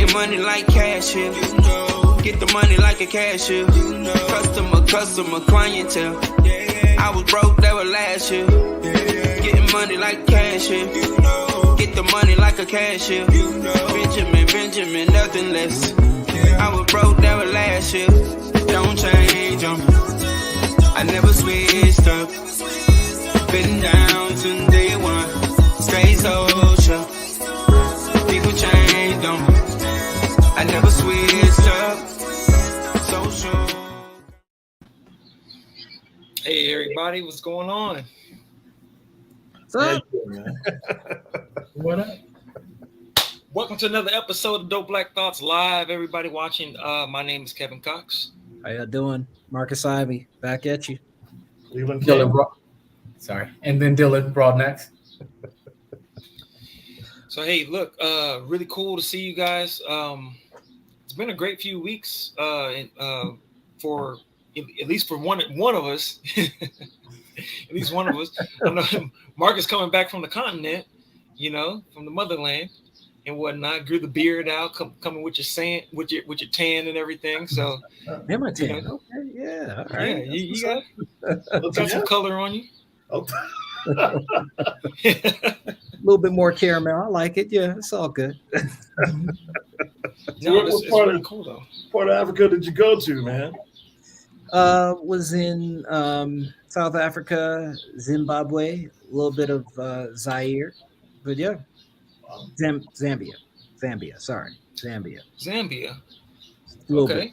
Getting money like cashier. Get the money like a cashier. Customer, clientele. I was broke, that was last year. Getting money like cashier. Get the money like a cashier. Benjamin, nothing less. I was broke, that was last year. Don't change them. I never switched up. Been down since day one. Stay social. People change them. I never switched up. Social. Hey everybody, what's going on? What's up? What up? Welcome to another episode of Dope Black Thoughts Live. Everybody watching, my name is Kevin Cox. How y'all doing? Marcus Ivy, back at you. Dylan Sorry. And then Dylan Broadnax. So hey, look, really cool to see you guys. It's been a great few weeks for at least for one of us. At least one of us. I know Marcus coming back from the continent, from the motherland and whatnot. Grew the beard out, coming with your sand, with your tan and everything. So, Am I tan? Okay, yeah, all right. Yeah, you got some color on you. A little bit more caramel. I like it. Yeah, it's all good. No, it's really cool though. Part of Africa did you go to, man? Was in South Africa, Zimbabwe, a little bit of Zaire, but yeah, Zambia. Okay.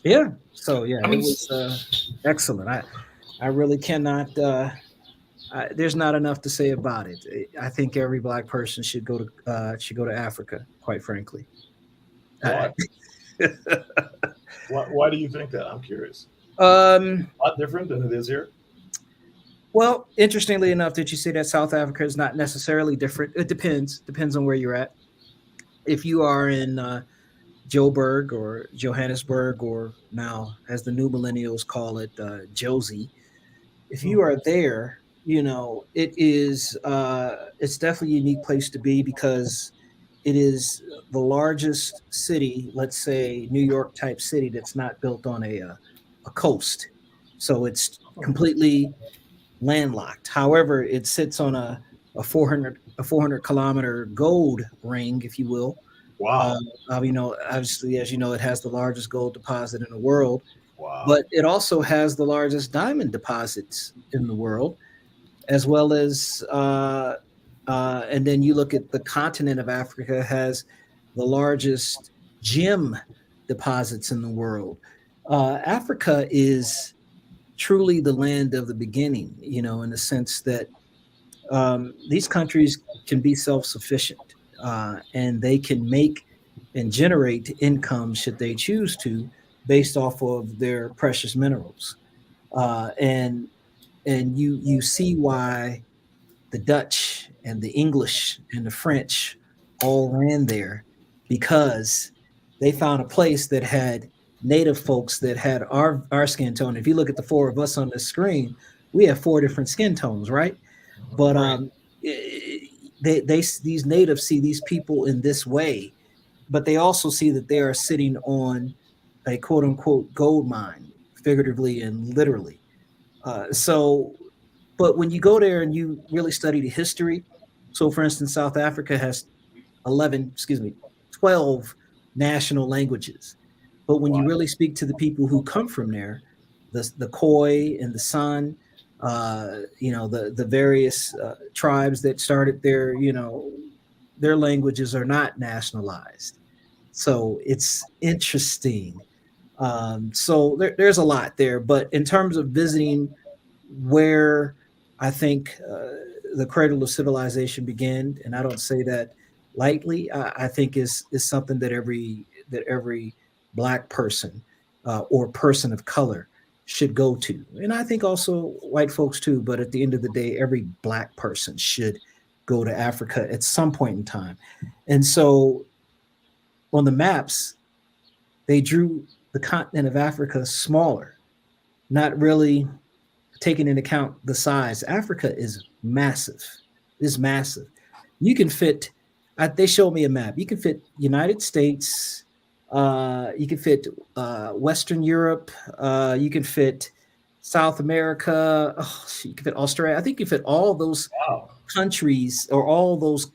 Yeah. So yeah, I mean, it was excellent. I really cannot. There's not enough to say about it. I think every Black person should go to Africa. Quite frankly. Why? Why do you think that? I'm curious. A lot different than it is here. Well, interestingly enough, that you say that South Africa is not necessarily different. It depends on where you're at. If you are in Joburg or Johannesburg, or now, as the new millennials call it, Josie, if you are there, it is it's definitely a unique place to be because it is the largest city, let's say New York type city, that's not built on a coast. So it's completely landlocked. However, it sits on a 400 kilometer gold ring, if you will. Wow. Obviously, as you know, it has the largest gold deposit in the world. Wow. But it also has the largest diamond deposits in the world, as well as and then you look at the continent of Africa, has the largest gem deposits in the world. Africa is truly the land of the beginning, in the sense that these countries can be self-sufficient and they can make and generate income should they choose to, based off of their precious minerals. And you see why the Dutch and the English and the French all ran there, because they found a place that had native folks that had our skin tone. If you look at the four of us on the screen, we have 4 different skin tones, right? But these natives see these people in this way, but they also see that they are sitting on a quote unquote gold mine, figuratively and literally. But when you go there and you really study the history, so for instance, South Africa has 12 national languages. But when you really speak to the people who come from there, the Khoi and the San, the various tribes that started there, their languages are not nationalized. So it's interesting. So there's a lot there. But in terms of visiting where I think the cradle of civilization began, and I don't say that lightly, I think is something that every Black person or person of color should go to. And I think also white folks too, but at the end of the day, every Black person should go to Africa at some point in time. And so on the maps, they drew the continent of Africa smaller, not really taking into account the size. Africa is massive. You can fit They showed me a map. You can fit United States, you can fit Western Europe, you can fit South America, you can fit Australia. I think you fit all those Wow. countries, or all those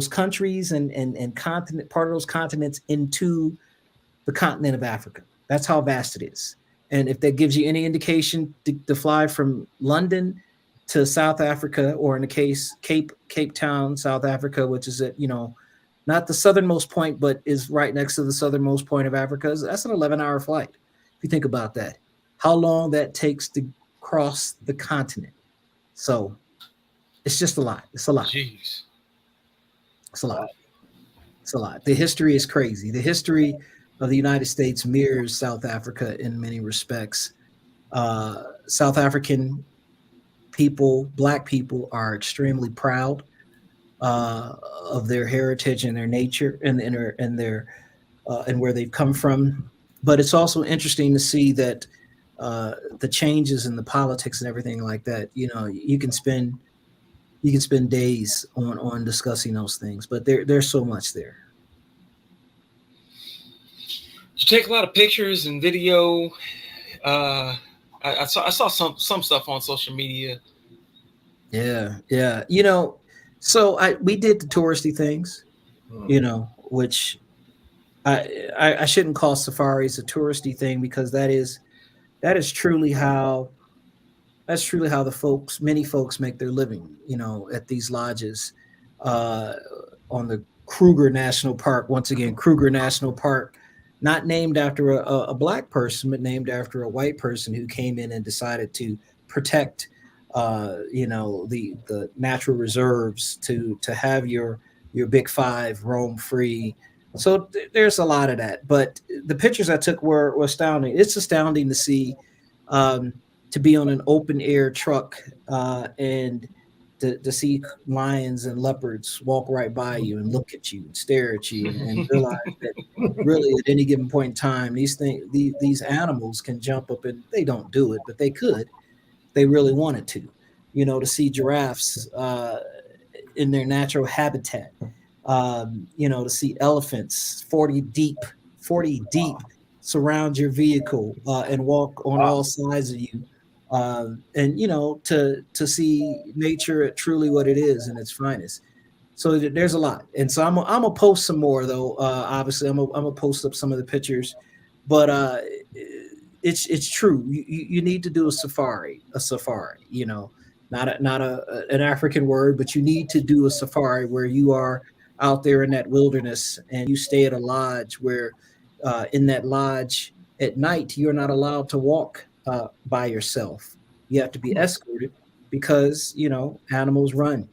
countries and continent, part of those continents, into the continent of Africa. That's how vast it is. And if that gives you any indication, to fly from London to South Africa, or in the case Cape Town, South Africa, which is at, not the southernmost point, but is right next to the southernmost point of Africa, that's an 11-hour flight. If you think about that, how long that takes to cross the continent. So it's just a lot. It's a lot. Jeez. It's a lot. It's a lot. The history is crazy. The history of the United States mirrors South Africa in many respects. South African people, Black people, are extremely proud of their heritage and their nature and where they've come from. But it's also interesting to see that the changes in the politics and everything like that. You can spend days on discussing those things, but there's so much there. You take a lot of pictures and video. I saw some stuff on social media. Yeah. So we did the touristy things, which I shouldn't call safaris a touristy thing, because that is truly how many folks make their living, at these lodges, on the Kruger National Park. Once again, Kruger National Park, not named after a Black person, but named after a white person who came in and decided to protect the natural reserves, to have your big five roam free. So there's a lot of that, but the pictures I took were astounding. It's astounding to see, to be on an open air truck, and to see lions and leopards walk right by you and look at you and stare at you, and realize that really at any given point in time, these animals can jump up, and they don't do it, but they could. They really wanted to, to see giraffes in their natural habitat, to see elephants 40 deep surround your vehicle, and walk on all sides of you, and to see nature at truly what it is in its finest. So there's a lot, and so I'm gonna post some more, though. Obviously, I'm gonna post up some of the pictures, but it's true. You need to do a safari, not an African word, but you need to do a safari where you are out there in that wilderness, and you stay at a lodge where, in that lodge at night, you're not allowed to walk by yourself. You have to be escorted, because animals run.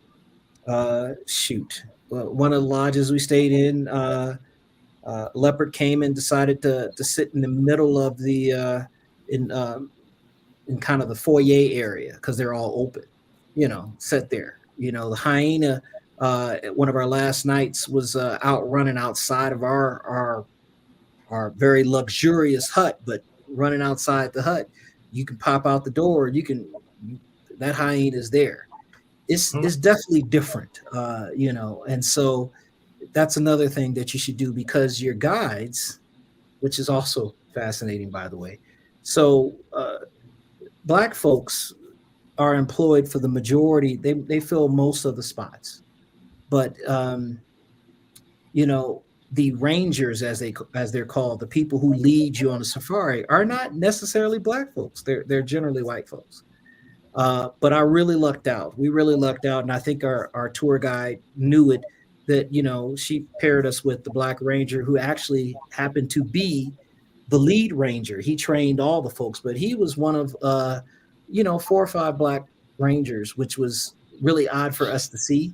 One of the lodges we stayed in, leopard came and decided to sit in the middle of the in kind of the foyer area, because they're all open, sit there. The hyena, one of our last nights, was out running outside of our very luxurious hut, but running outside the hut, you can pop out the door, that hyena is there. It's definitely different, and so that's another thing that you should do, because your guides, which is also fascinating, by the way. So Black folks are employed for the majority. They fill most of the spots, but the rangers, as they're called, the people who lead you on a safari, are not necessarily Black folks. They're generally white folks. But I really lucked out. We really lucked out, and I think our tour guide knew it, that she paired us with the Black ranger, who actually happened to be the lead ranger. He trained all the folks, but he was one of 4 or 5 Black rangers, which was really odd for us to see,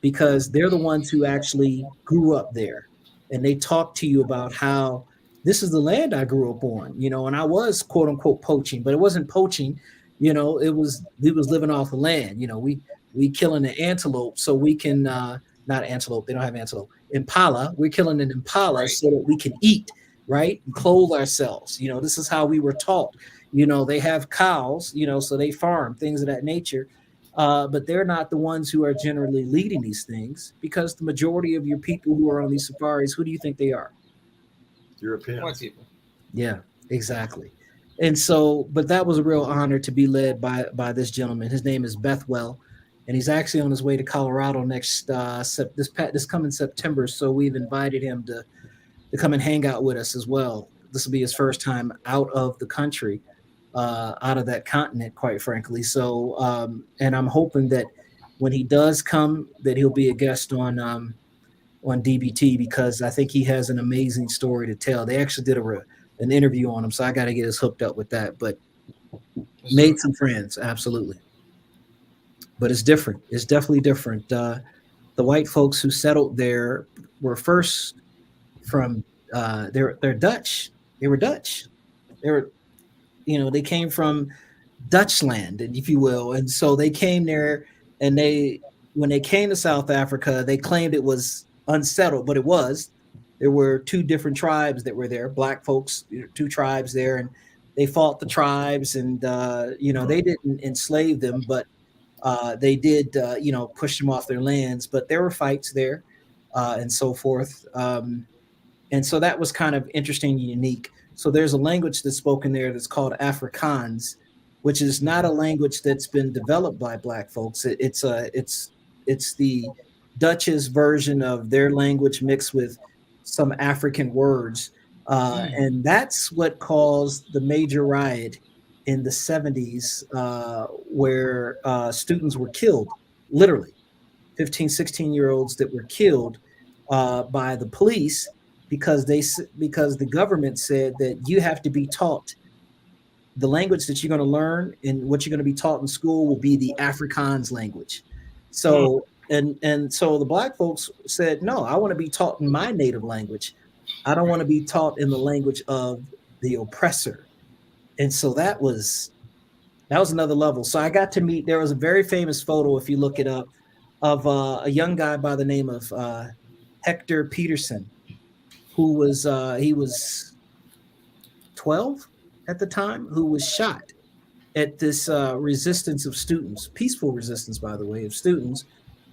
because they're the ones who actually grew up there, and they talk to you about how this is the land I grew up on, and I was quote unquote poaching, but it wasn't poaching. We was living off the land. We killing the antelope so we can not antelope. They don't have antelope. Impala. We're killing an impala, right, so that we can eat, right, and clothe ourselves. This is how we were taught. They have cows. So they farm, things of that nature. but they're not the ones who are generally leading these things, because the majority of your people who are on these safaris, who do you think they are? White Europeans. people. Yeah, exactly. And so, but that was a real honor to be led by this gentleman. His name is Bethwell, and he's actually on his way to Colorado next this coming September. So we've invited him to come and hang out with us as well. This will be his first time out of the country, out of that continent, quite frankly. So, and I'm hoping that when he does come, that he'll be a guest on DBT, because I think he has an amazing story to tell. They actually did an interview on him, so I got to get us hooked up with that. But made some friends, absolutely. But it's different. It's definitely different. The white folks who settled there were first from they're Dutch. They were Dutch. They were, they came from Dutchland, if you will, and so they came there, and when they came to South Africa, they claimed it was unsettled, but it was. There were two different tribes that were there, black folks, two tribes there, and they fought the tribes, and they didn't enslave them, but they did push them off their lands. But there were fights there, and so forth. And so that was kind of interesting and unique. So there's a language that's spoken there that's called Afrikaans, which is not a language that's been developed by black folks. It's the Dutch's version of their language mixed with some African words. And that's what caused the major riot in the 70s, where students were killed, literally 15, 16-year-olds that were killed by the police, because the government said that you have to be taught the language that you're going to learn, and what you're going to be taught in school will be the Afrikaans language. So and so the black folks said, no, I want to be taught in my native language. I don't want to be taught in the language of the oppressor. And so that was another level. So I got to meet, there was a very famous photo, if you look it up, of a young guy by the name of Hector Peterson, who was he was 12 at the time, who was shot at this resistance of students, peaceful resistance, by the way, of students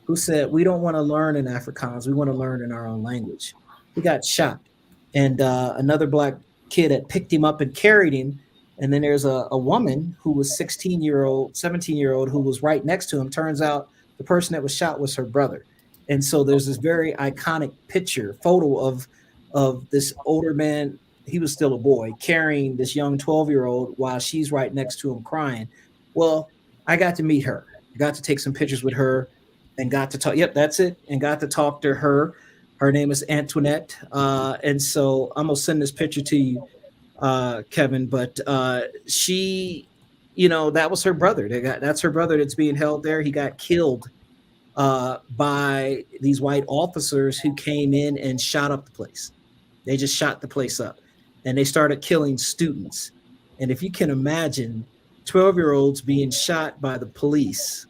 who said, we don't want to learn in Afrikaans, we want to learn in our own language. He got shot, and another black kid had picked him up and carried him. And then there's a woman who was 17-year-old who was right next to him. Turns out the person that was shot was her brother. And so there's this very iconic photo of this older man, he was still a boy, carrying this young 12-year-old while she's right next to him crying. Well, I got to meet her. I got to take some pictures with her and got to talk. Yep, that's it. And got to talk to her. Her name is Antoinette. And so I'm going to send this picture to you, Kevin. But she, that was her brother. That's her brother that's being held there. He got killed by these white officers who came in and shot up the place. They just shot the place up, and they started killing students. And if you can imagine 12-year-olds being shot by the police,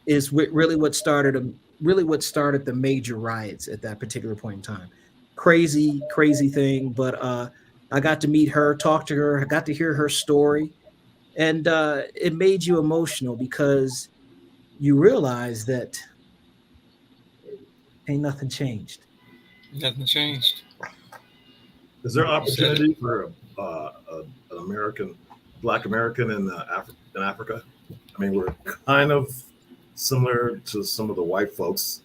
is really what started the major riots at that particular point in time. Crazy thing. But I got to meet her, talk to her, I got to hear her story, and it made you emotional, because you realize that ain't nothing changed. Nothing changed. Is there opportunity for an Black American in Africa? I mean, we're kind of similar to some of the white folks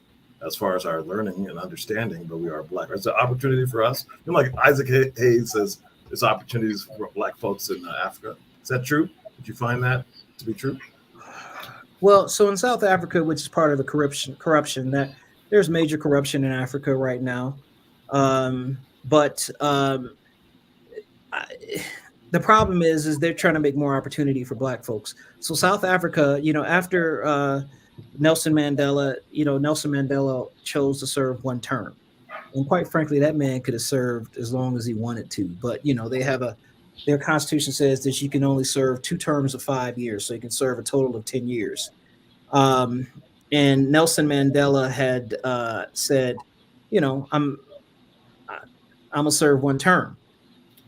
as far as our learning and understanding, but we are Black. Is there opportunity for us? Like Isaac Hayes says, there's opportunities for Black folks in Africa. Is that true? Did you find that to be true? Well, so in South Africa, which is part of the corruption, that there's major corruption in Africa right now. But the problem is they're trying to make more opportunity for Black folks. So South Africa, after Nelson Mandela chose to serve one term. And quite frankly, that man could have served as long as he wanted to. But, they have their constitution says that you can only serve 2 terms of 5 years. So you can serve a total of 10 years. And Nelson Mandela had said, I'm going to serve one term.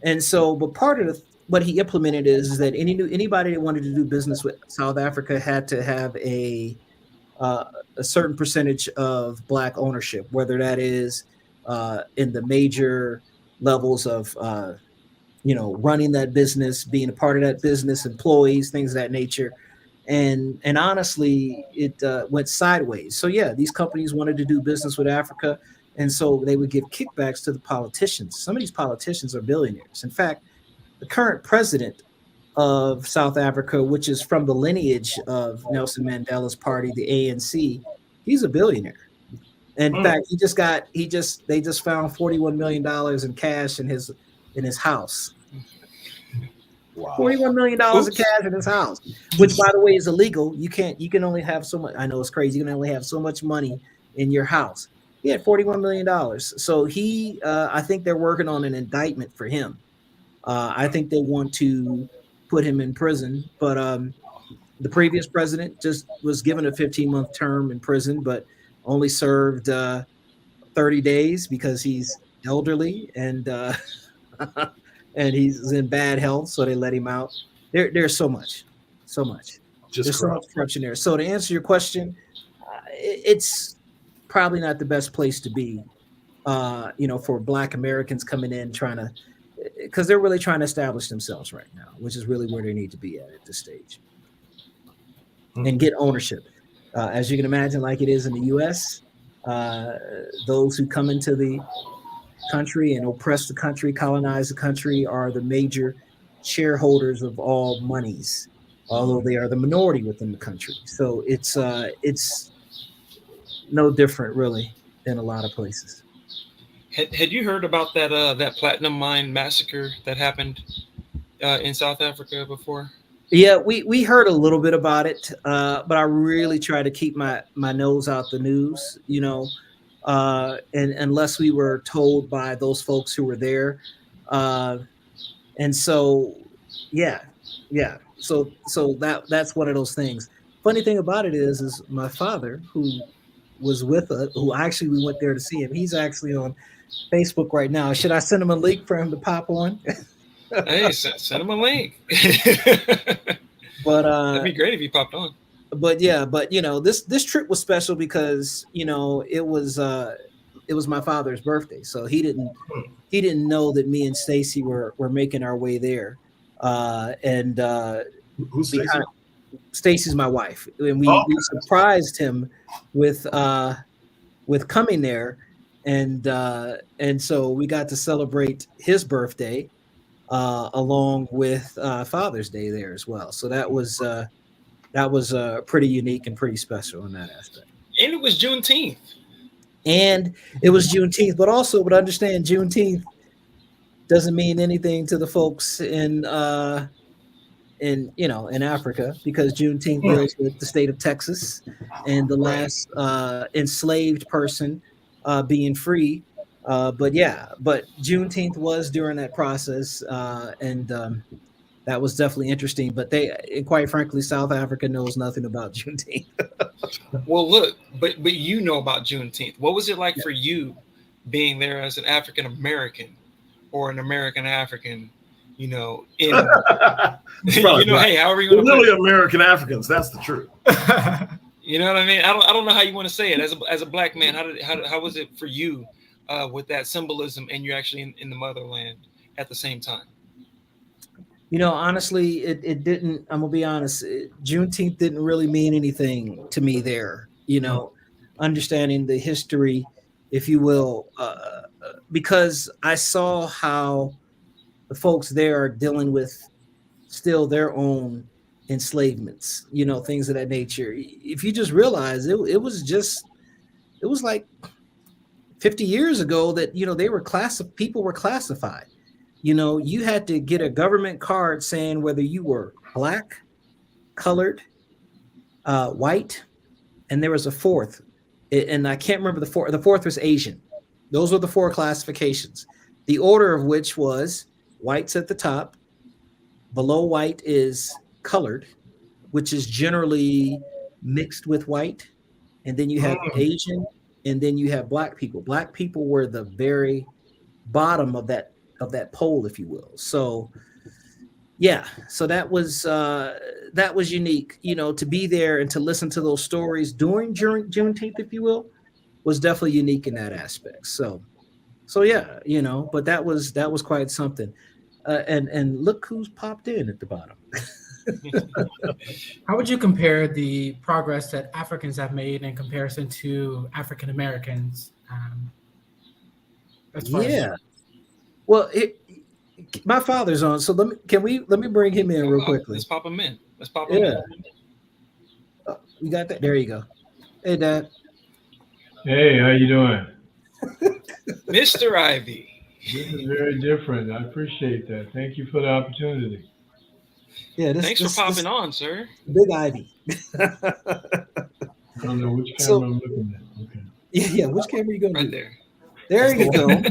And so, but part of what he implemented is that anybody that wanted to do business with South Africa had to have a certain percentage of Black ownership, whether that is in the major levels of running that business, being a part of that business, employees, things of that nature. And honestly, it went sideways. So yeah, these companies wanted to do business with Africa, and so they would give kickbacks to the politicians. Some of these politicians are billionaires. In fact, the current president of South Africa, which is from the lineage of Nelson Mandela's party, the ANC, he's a billionaire. In fact, they just found $41 million in cash in his house. Wow. $41 million in cash in his house, which, by the way, is illegal. You can only have so much. I know it's crazy. You can only have so much money in your house. He had $41 million. So I think they're working on an indictment for him. I think they want to put him in prison, but the previous president just was given a 15-month term in prison, but only served 30 days because he's elderly and and he's in bad health, so they let him out. There's so much. There's so much corruption there. So to answer your question, it's probably not the best place to be, for Black Americans coming in because they're really trying to establish themselves right now, which is really where they need to be at this stage, and get ownership. As you can imagine, like it is in the U.S., those who come into the country and oppress the country, colonize the country, are the major shareholders of all monies, although they are the minority within the country. So it's no different, really, than a lot of places. Had you heard about that platinum mine massacre that happened in South Africa before? Yeah, we heard a little bit about it, but I really try to keep my nose out the news, and unless we were told by those folks who were there. And so, yeah. So that's one of those things. Funny thing about it is my father, who was with us, who actually we went there to see him. He's actually on Facebook right now. Should I send him a link for him to pop on? Hey, send him a link. But that'd be great if he popped on. But this trip was special because it was my father's birthday, so he didn't know that me and Stacy were making our way there. Who's Stacy? Stacy's my wife, and we surprised him with coming there, and so we got to celebrate his birthday along with Father's Day there as well. So that was pretty unique and pretty special in that aspect. And it was Juneteenth. But understand Juneteenth doesn't mean anything to the folks in Africa, because Juneteenth deals with the state of Texas and the last enslaved person being free. But Juneteenth was during that process, and that was definitely interesting. But quite frankly, South Africa knows nothing about Juneteenth. Well, look, but you know about Juneteenth. What was it like for you being there as an African American or an American African? Hey, however you want to really American Africans. That's the truth. You know what I mean? I don't know how you want to say it as a Black man. How was it for you with that symbolism, and you're actually in the motherland at the same time? Honestly, it didn't. I'm gonna be honest. Juneteenth didn't really mean anything to me there. Understanding the history, if you will, because I saw how the folks there are dealing with still their own enslavements, things of that nature. If you just realize it was like 50 years ago that, people were classified. You had to get a government card saying whether you were Black, colored, white, and there was a fourth, and I can't remember the fourth. The fourth was Asian. Those were the four classifications. The order of which was white's at the top. Below white is colored, which is generally mixed with white. And then you have Asian, and then you have Black people. Black people were the very bottom of that pole, if you will. So yeah, so that was unique, to be there and to listen to those stories during Juneteenth, if you will, was definitely unique in that aspect. So yeah, but that was quite something. And look who's popped in at the bottom. How would you compare the progress that Africans have made in comparison to African Americans? As far as Yeah. Well, my father's on, so let me bring him in real quickly. Let's pop him in. Yeah. You got that? There you go. Hey, Dad. Hey, how you doing? Mr. Ivy. This is very different. I appreciate that. Thank you for the opportunity. Yeah, Thanks for popping on, sir. Big Ivy. I don't know which camera I'm looking at. Okay. Yeah, which camera are you going to Right do? there. There you go. I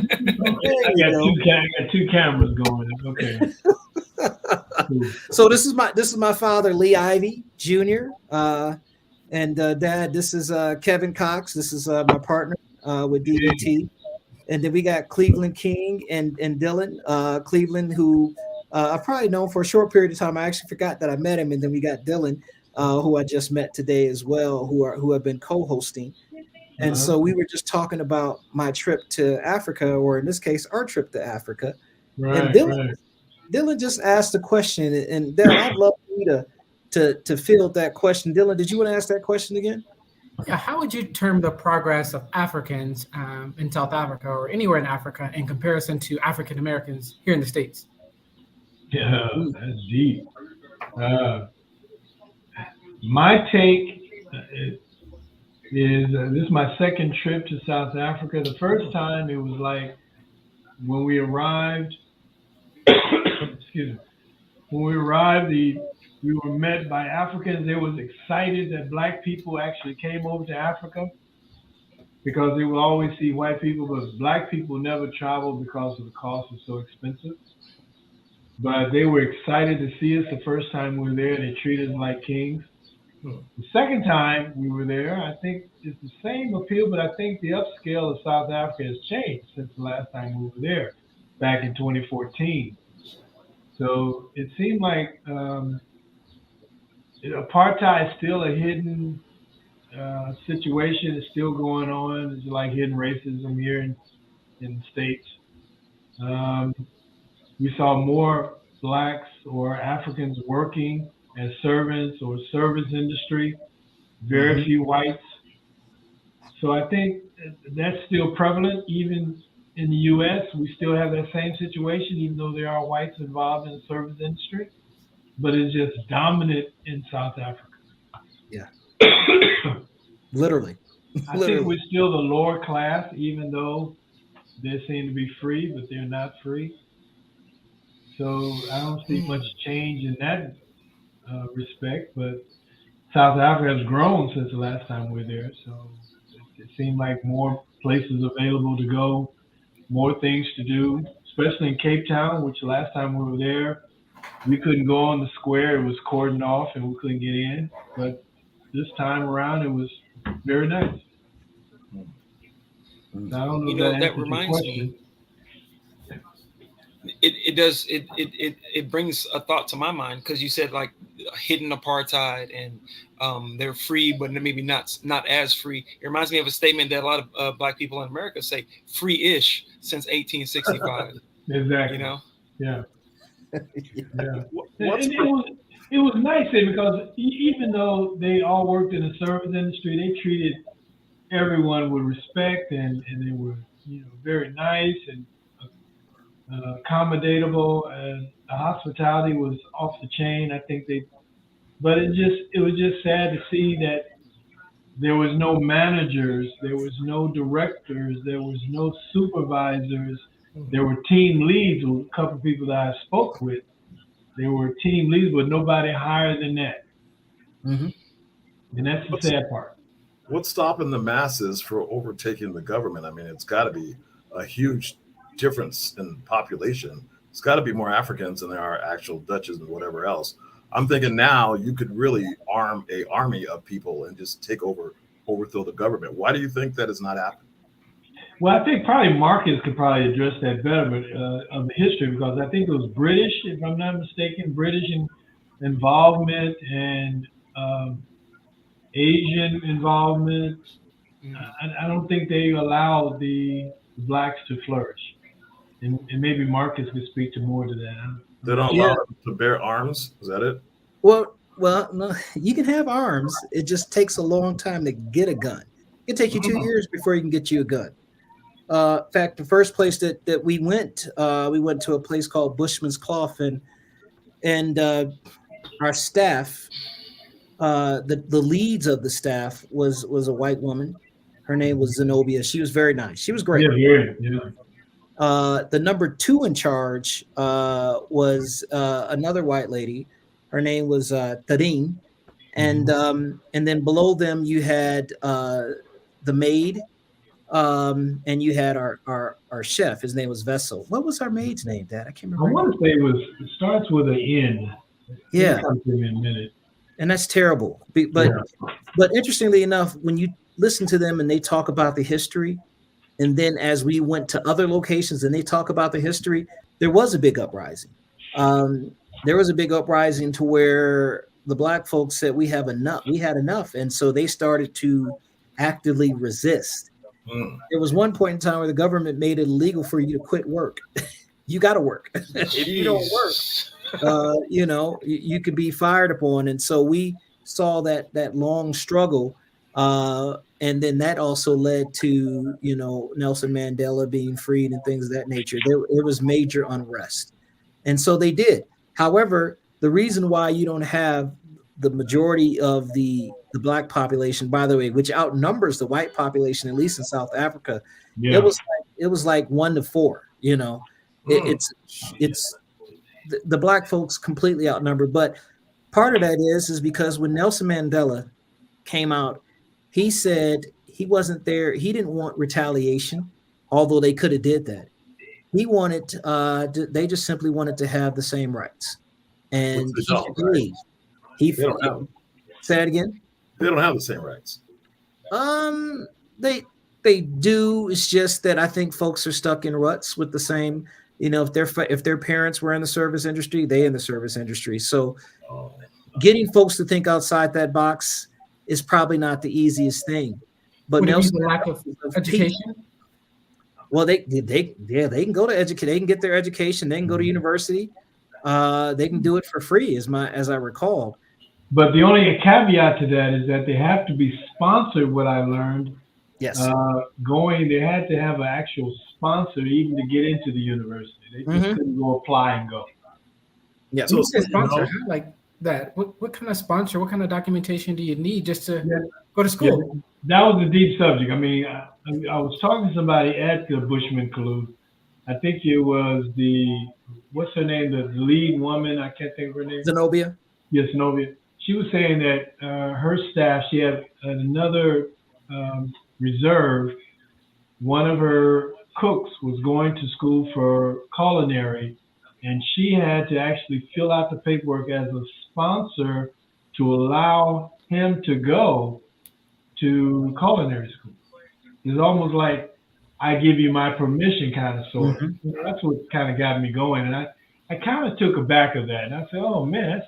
got two cameras going. Okay. Cool. So this is my father, Lee Ivy Jr. And Dad, this is Kevin Cox. This is my partner with DBT. And then we got Cleveland King and Dylan. Cleveland, who I've probably known for a short period of time. I actually forgot that I met him. And then we got Dylan, who I just met today as well, who have been co-hosting. And so we were just talking about my trip to Africa, or in this case, our trip to Africa. Right, and Dylan just asked a question, and Dylan, I'd love for you to field that question. Dylan, did you want to ask that question again? Yeah, how would you term the progress of Africans in South Africa or anywhere in Africa in comparison to African Americans here in the States? Yeah, that's deep. My take is this is my second trip to South Africa. The first time it was like when we arrived, excuse me, when we arrived, we were met by Africans. They was excited that Black people actually came over to Africa because they would always see white people, but Black people never traveled because of the cost was so expensive. But they were excited to see us the first time we were there. They treated us like kings. The second time we were there, I think it's the same appeal, but I think the upscale of South Africa has changed since the last time we were there, back in 2014. So it seemed like apartheid is still a hidden situation. It's still going on. It's like hidden racism here in the States. We saw more Blacks or Africans working as servants or service industry, very few whites. So I think that's still prevalent. Even in the U.S., we still have that same situation, even though there are whites involved in the service industry, but it's just dominant in South Africa. Yeah. Literally. I think we're still the lower class, even though they seem to be free, but they're not free. So I don't see much change in that respect, but South Africa has grown since the last time we were there. So it seemed like more places available to go, more things to do, especially in Cape Town, which the last time we were there, we couldn't go on the square. It was cordoned off and we couldn't get in. But this time around, it was very nice. I don't know if that reminds me. It brings a thought to my mind, because you said like hidden apartheid and they're free but maybe not as free. It reminds me of a statement that a lot of Black people in America say, free-ish since 1865. Exactly. You know? Yeah. Yeah. It was nice because even though they all worked in the service industry, they treated everyone with respect and they were very nice and accommodatable, and the hospitality was off the chain. I think but it was just sad to see that there was no managers, there was no directors, there was no supervisors. There were team leads. A couple of people that I spoke with, there were team leads, but nobody higher than that. And that's the sad part. What's stopping the masses from overtaking the government? I mean, it's got to be a huge difference in population. It's got to be more Africans than there are actual Dutches and whatever else. I'm thinking now you could really arm an army of people and just overthrow the government. Why do you think that has not happened? Well, I think probably Marcus could probably address that better, but of the history, because I think it was British, if I'm not mistaken, British involvement and Asian involvement. I don't think they allowed the blacks to flourish, and maybe Marcus could speak to more to that. They don't Yeah. allow them to bear arms. Is that it? Well, no, you can have arms. It just takes a long time to get a gun. It can take you 2 years before you can get you a gun. In fact, the first place that we went to a place called Bushman's Clough, and our staff, the leads of the staff was a white woman. Her name was Zenobia. She was very nice. She was great. Yeah. The number 2 in charge was another white lady. Her name was Tarin, and then below them you had the maid, and you had our chef. His name was Vessel. What was our maid's name, Dad? I can't remember. I want to say it starts with an N. Yeah, in a minute. And that's terrible. But interestingly enough, when you listen to them and they talk about the history, and then as we went to other locations and they talk about the history, there was a big uprising. There was a big uprising to where the black folks said we had enough, and so they started to actively resist. There was one point in time where the government made it illegal for you to quit work. You got to work. If you don't work, you could be fired upon. And so we saw that long struggle, and then that also led to Nelson Mandela being freed and things of that nature. There was major unrest, and so they did. However, the reason why you don't have the majority of the black population, by the way, which outnumbers the white population, at least in South Africa, it was like 1 to 4. It's the black folks completely outnumbered. But part of that is because when Nelson Mandela came out, he said he wasn't there. He didn't want retaliation, although they could have did that. He wanted, they just simply wanted to have the same rights. And he say it again. They don't have the same rights. They do. It's just that I think folks are stuck in ruts with the same. If their parents were in the service industry, they in the service industry. So getting folks to think outside that box is probably not the easiest thing. But Nelson, lack of education. Well, they can go to educate. They can get their education. They can go to university. They can do it for free, as I recall. But the only caveat to that is that they have to be sponsored. What I learned, yes, they had to have an actual sponsor even to get into the university. They just couldn't go apply and go. Yeah, so sponsor like that. What kind of sponsor? What kind of documentation do you need just to go to school? Yeah, that was a deep subject. I mean, I was talking to somebody at the Bushman Clough. I think it was what's her name? The lead woman. I can't think of her name. Zenobia. Yes, Zenobia. She was saying that her staff, she had another reserve. One of her cooks was going to school for culinary, and she had to actually fill out the paperwork as a sponsor to allow him to go to culinary school. It's almost like I give you my permission kind of sort. That's what kind of got me going. And I kind of took aback of that. And I said, oh, man,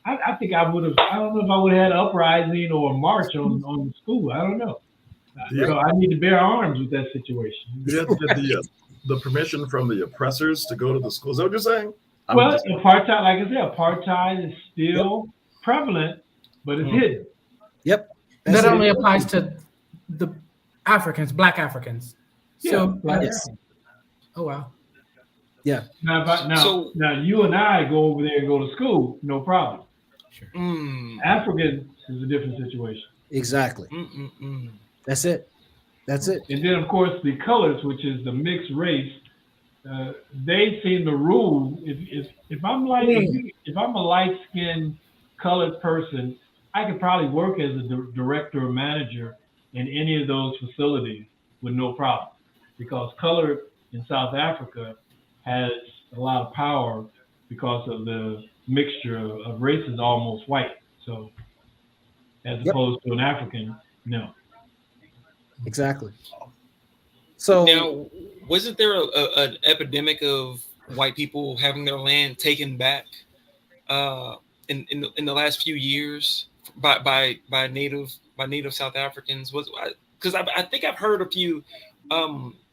I think I would have, I don't know if I would have had an uprising or a march on the school. I don't know. So I need to bear arms with that situation. You have to get the permission from the oppressors to go to the school. Is that what you're saying? Apartheid, like I said, apartheid is still prevalent, but it's hidden. Yep. That only applies to the Africans, Black Africans. So, oh, wow. Yeah. Now you and I go over there and go to school, no problem. Sure. African is a different situation. Exactly. That's it. And then, of course, the colors, which is the mixed race, they seem to rule. If I'm a light-skinned colored person, I could probably work as a director or manager in any of those facilities with no problem, because color in South Africa has a lot of power because of the mixture of races, almost white. So, as opposed to an African, no. Exactly. So now, wasn't there an epidemic of white people having their land taken back in the last few years by native South Africans? Because I think I've heard a few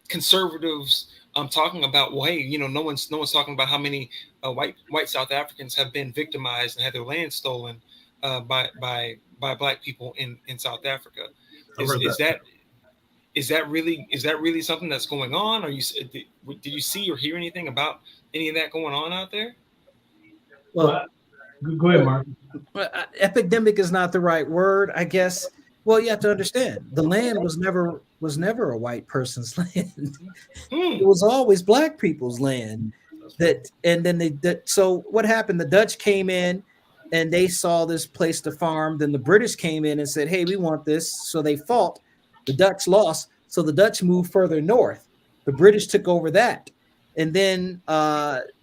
conservatives talking about, well, hey, no one's talking about how many white South Africans have been victimized and had their land stolen by black people in South Africa. I've heard that. Is that really something that's going on? Or did you see or hear anything about any of that going on out there? well, Go ahead, Mark. epidemic is not the right word, I guess. Well, you have to understand the land was never a white person's land. It was always black people's land. So what happened? The Dutch came in and they saw this place to farm. Then the British came in and said, hey, we want this. So they fought. The Dutch lost. So the Dutch moved further north. The British took over that. And then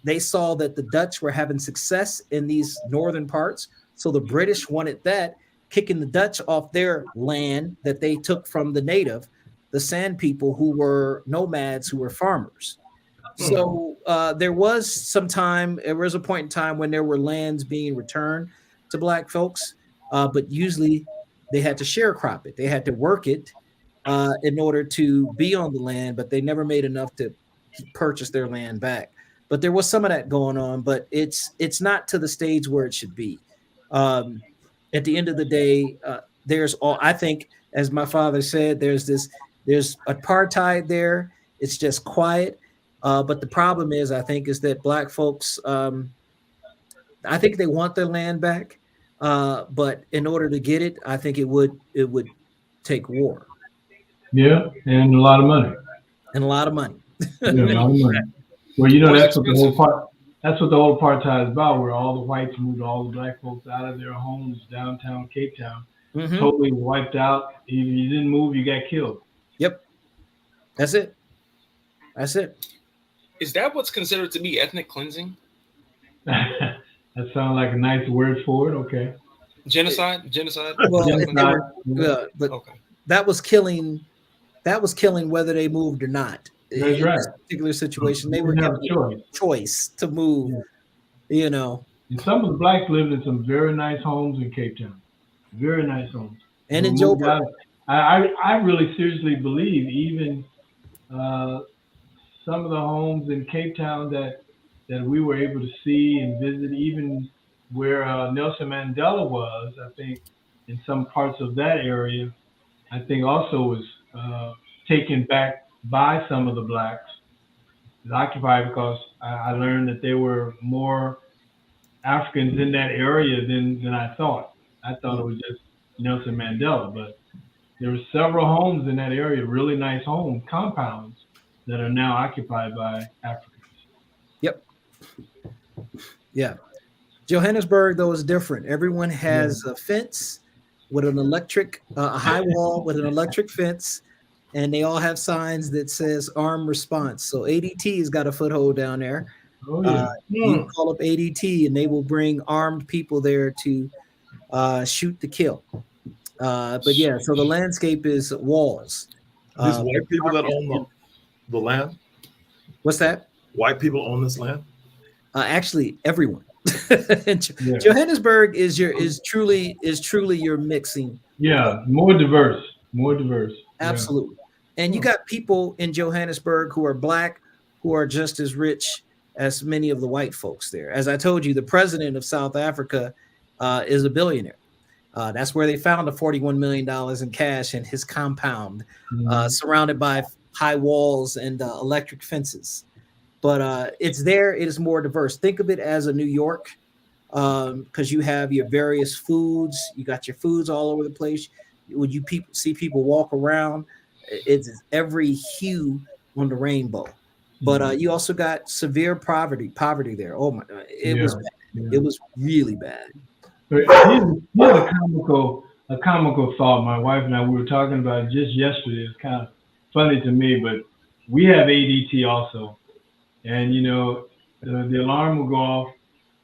they saw that the Dutch were having success in these northern parts. So the British wanted that, kicking the Dutch off their land that they took from the the Sand people who were nomads, who were farmers. So there was a point in time when there were lands being returned to black folks, but usually they had to sharecrop it. They had to work it in order to be on the land, but they never made enough to purchase their land back. But there was some of that going on, but it's not to the stage where it should be. At the end of the day, I think, as my father said, there's apartheid there. It's just quiet. But the problem is that black folks, I think they want their land back. But in order to get it, I think it would take war. Yeah, and a lot of money. And a lot of money. Yeah, a lot of money. Well, that's what the whole apartheid is about, where all the whites moved all the black folks out of their homes downtown Cape Town, totally wiped out. If you didn't move, you got killed. Yep. That's it. Is that what's considered to be ethnic cleansing? That sounds like a nice word for it. Okay. Genocide. Well, but okay. That was killing whether they moved or not. That's right. This particular situation, they were given a choice to move. Yeah. And some of the blacks lived in some very nice homes in Cape Town. Very nice homes. And in Joburg. I really seriously believe even some of the homes in Cape Town that we were able to see and visit, even where Nelson Mandela was, I think in some parts of that area, I think also was taken back by some of the blacks, occupied, because I learned that there were more Africans in that area than I thought. I thought it was just Nelson Mandela, but there were several homes in that area, really nice home compounds that are now occupied by Africans. Yep. Yeah. Johannesburg, though, is different. Everyone has a fence with an electric, a high wall with an electric fence, and they all have signs that says armed response. So ADT has got a foothold down there. Oh, yeah. You can call up ADT and they will bring armed people there to shoot to kill. But yeah, so the landscape is walls. These white people that own the land? What's that? White people own this land? Actually, everyone. Johannesburg is truly your mixing. Yeah, more diverse. Absolutely. And you got people in Johannesburg who are black, who are just as rich as many of the white folks there. As I told you, the president of South Africa is a billionaire. That's where they found the $41 million in cash in his compound, surrounded by high walls and electric fences. But it's there. It is more diverse. Think of it as a New York, because you have your various foods. You got your foods all over the place. When you see people walk around, it's every hue on the rainbow. But you also got severe poverty there. Oh my! It was bad. Yeah. It was really bad. Here's a comical thought. My wife and I, we were talking about it just yesterday. It's kind of funny to me, but we have ADT also, and the alarm will go off.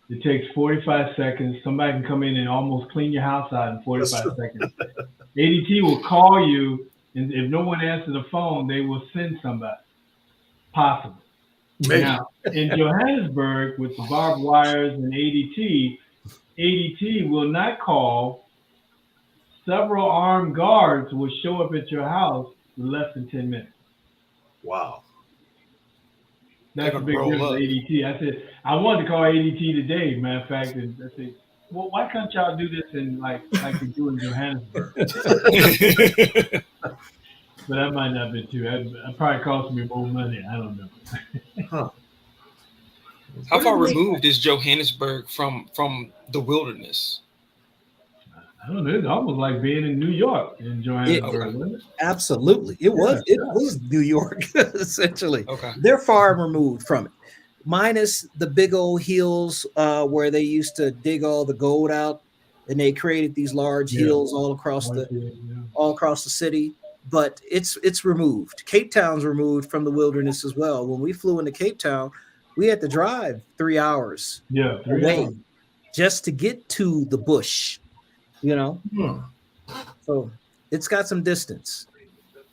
It takes 45 seconds. Somebody can come in and almost clean your house out in 45 seconds. ADT will call you and if no one answers the phone, they will send somebody. Possible. Maybe. Now, in Johannesburg, with the barbed wires and ADT will not call. Several armed guards will show up at your house in less than 10 minutes. Wow. That's a big difference with ADT. I said, I wanted to call ADT today, matter of fact, and I said, well, why can't y'all do this in like you do in Johannesburg? But that might not be true. That probably cost me more money. I don't know. Huh. How far removed is Johannesburg from the wilderness? I don't know. It's almost like being in New York in Johannesburg, wasn't it? Absolutely. It was New York, essentially. Okay. They're far removed from it. Minus the big old hills where they used to dig all the gold out, and they created these large hills all across the city. But it's removed. Cape Town's removed from the wilderness as well. When we flew into Cape Town, we had to drive 3 hours away just to get to the bush, you know. So it's got some distance.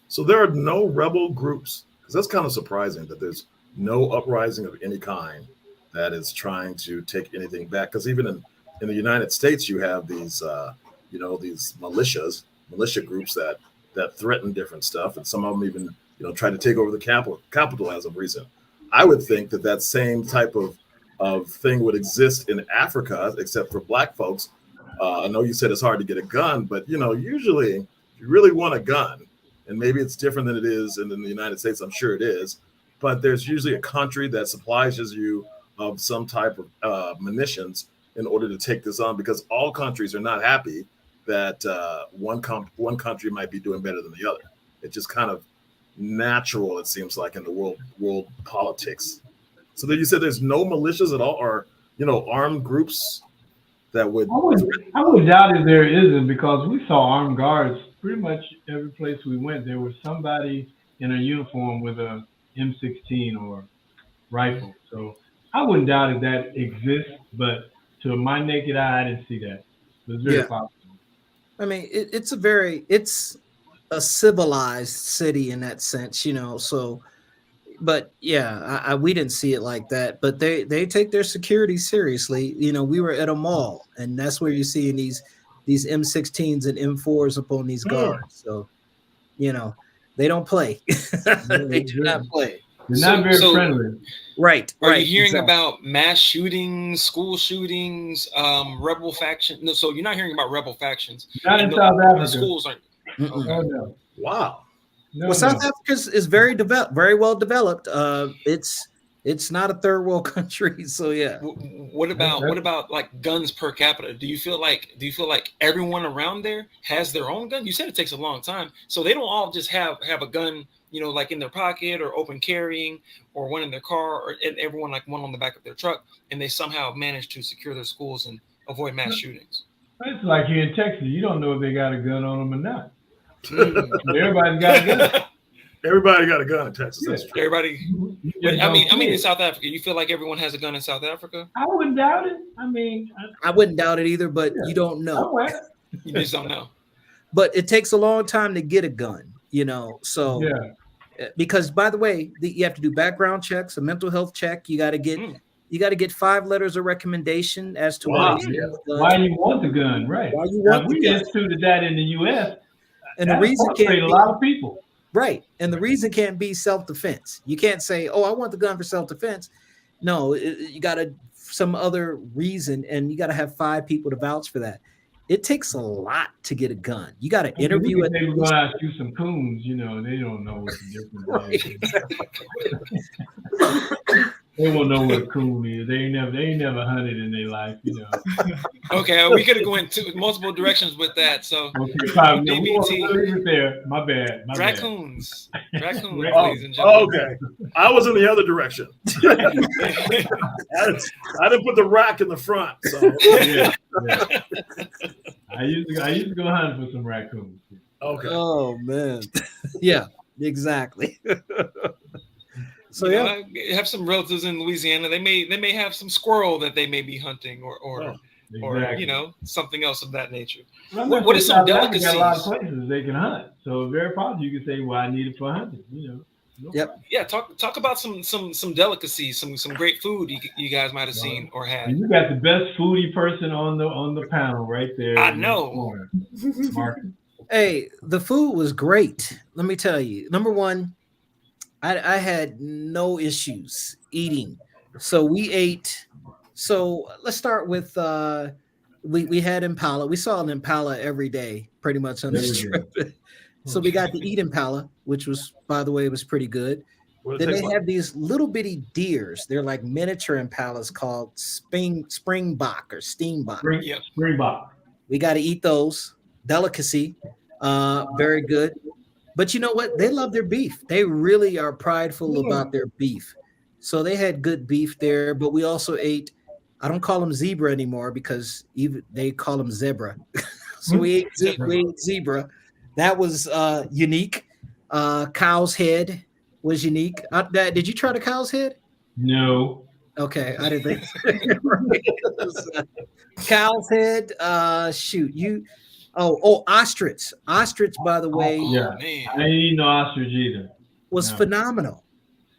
So there are no rebel groups, because that's kind of surprising that there's no uprising of any kind that is trying to take anything back. Because even in the United States, you have these these militia groups that threaten different stuff, and some of them even try to take over the capital as of recent. I would think that same type of thing would exist in Africa, except for Black folks. I know you said it's hard to get a gun, but usually if you really want a gun, and maybe it's different than it is in the United States, I'm sure it is, but there's usually a country that supplies you of some type of munitions in order to take this on, because all countries are not happy that one country might be doing better than the other. It's just kind of natural, it seems like, in the world politics. So then you said there's no militias at all, or armed groups that would. I would doubt if there isn't, because we saw armed guards pretty much every place we went. There was somebody in a uniform with a M16 or rifle. So I wouldn't doubt if that exists, but to my naked eye, I didn't see that. It was very possible. I mean, it's a civilized city in that sense, so, but we didn't see it like that, but they take their security seriously. We were at a mall, and that's where you're seeing these M16s and M4s up on these guards. So, they don't play. They do not play. They're not very friendly. Right. Are you hearing about mass shootings, school shootings, rebel faction? No, so you're not hearing about rebel factions. Not in South Africa. Schools aren't. Okay. Oh, no. Wow. Well, South Africa is very well developed. It's not a third world country, so yeah. What about like guns per capita? Do you feel like everyone around there has their own gun? You said it takes a long time, so they don't all just have a gun, like in their pocket or open carrying, or one in their car, or everyone like one on the back of their truck, and they somehow manage to secure their schools and avoid mass shootings. It's like here in Texas, you don't know if they got a gun on them or not. Everybody's got a gun. Everybody got a gun in Texas. That's true. Everybody. I mean, in South Africa, you feel like everyone has a gun in South Africa? I wouldn't doubt it. I wouldn't doubt it either, but you don't know. You just don't know. But it takes a long time to get a gun, So because, by the way, you have to do background checks, a mental health check. You got to get 5 letters of recommendation as to why you want the gun, right? Why you want the gun. We instituted that in the U.S. And the reason can't be a lot of people. Right. And the reason can't be self-defense. You can't say, I want the gun for self-defense. No, you got some other reason, and you got to have 5 people to vouch for that. It takes a lot to get a gun. You got to interview it. They were going to ask you some coons, they don't know what the difference is. They won't know what a coon is. They ain't never hunted in their life, Okay, we could have gone into multiple directions with that. So DBT there. My bad. Raccoons, ladies and gentlemen. Okay, I was in the other direction. I didn't put the rack in the front. So yeah. I used to go hunting for some raccoons. Okay. Oh man. Yeah. Exactly. So I have some relatives in Louisiana. They may have some squirrel that they may be hunting, or or Exactly. something else of that nature. Well, What is some South Africa got a lot of delicacies? places they can hunt, so very possible you can say, "Well, I need it for hunting." No Yep. problem. Yeah, talk about some delicacies, some great food you guys might have seen or had. And you got the best foodie person on the panel right there. I in the know. corner. Marcus. Hey, the food was great. Let me tell you. Number one, I had no issues eating. So we ate. So let's start with we had impala. We saw an impala every day, pretty much on this Every trip. So we got to eat impala, which was, by the way, was pretty good. What it Then they tastes like? have these little bitty deers. They're like miniature impalas called springbok or steambok. Yep. Springbok. We got to eat those. Delicacy. Very good. But you know what? They love their beef. They really are prideful about their beef. So they had good beef there, but we also ate, I don't call them zebra anymore because even they call them zebra. So we ate zebra. That was unique. Cow's head was unique. Did you try the cow's head? No. Okay, I didn't think. Cow's head. Shoot, you. Oh, ostrich. Ostrich, by the way, Yeah. Man. I ain't eat no ostrich either. was No. phenomenal.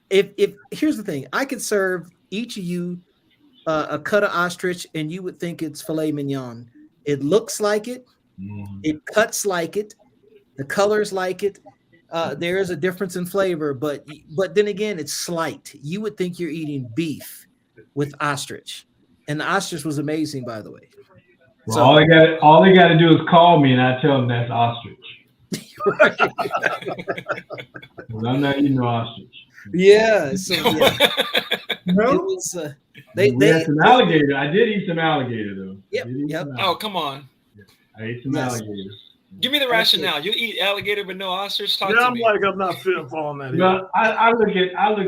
If here's the thing, I could serve each of you a cut of ostrich, and you would think it's filet mignon. It looks like it. Mhm. It cuts like it. The colors like it. There is a difference in flavor, but then again, it's slight. You would think you're eating beef with ostrich, and the ostrich was amazing, by the way. Well, So- all they got to do is call me, and I tell them that's ostrich. Right. 'Cause I'm not eating no ostrich. Yeah. So yeah, it was. We had some alligator. I did eat some alligator though. Yep, I did eat yep. some Oh, alligator. come on. I ate some Yes. alligator. Give me the rationale. You eat alligator but no ostrich? Talk Yeah, to I'm me. like, I'm not feeling following that. either. But I look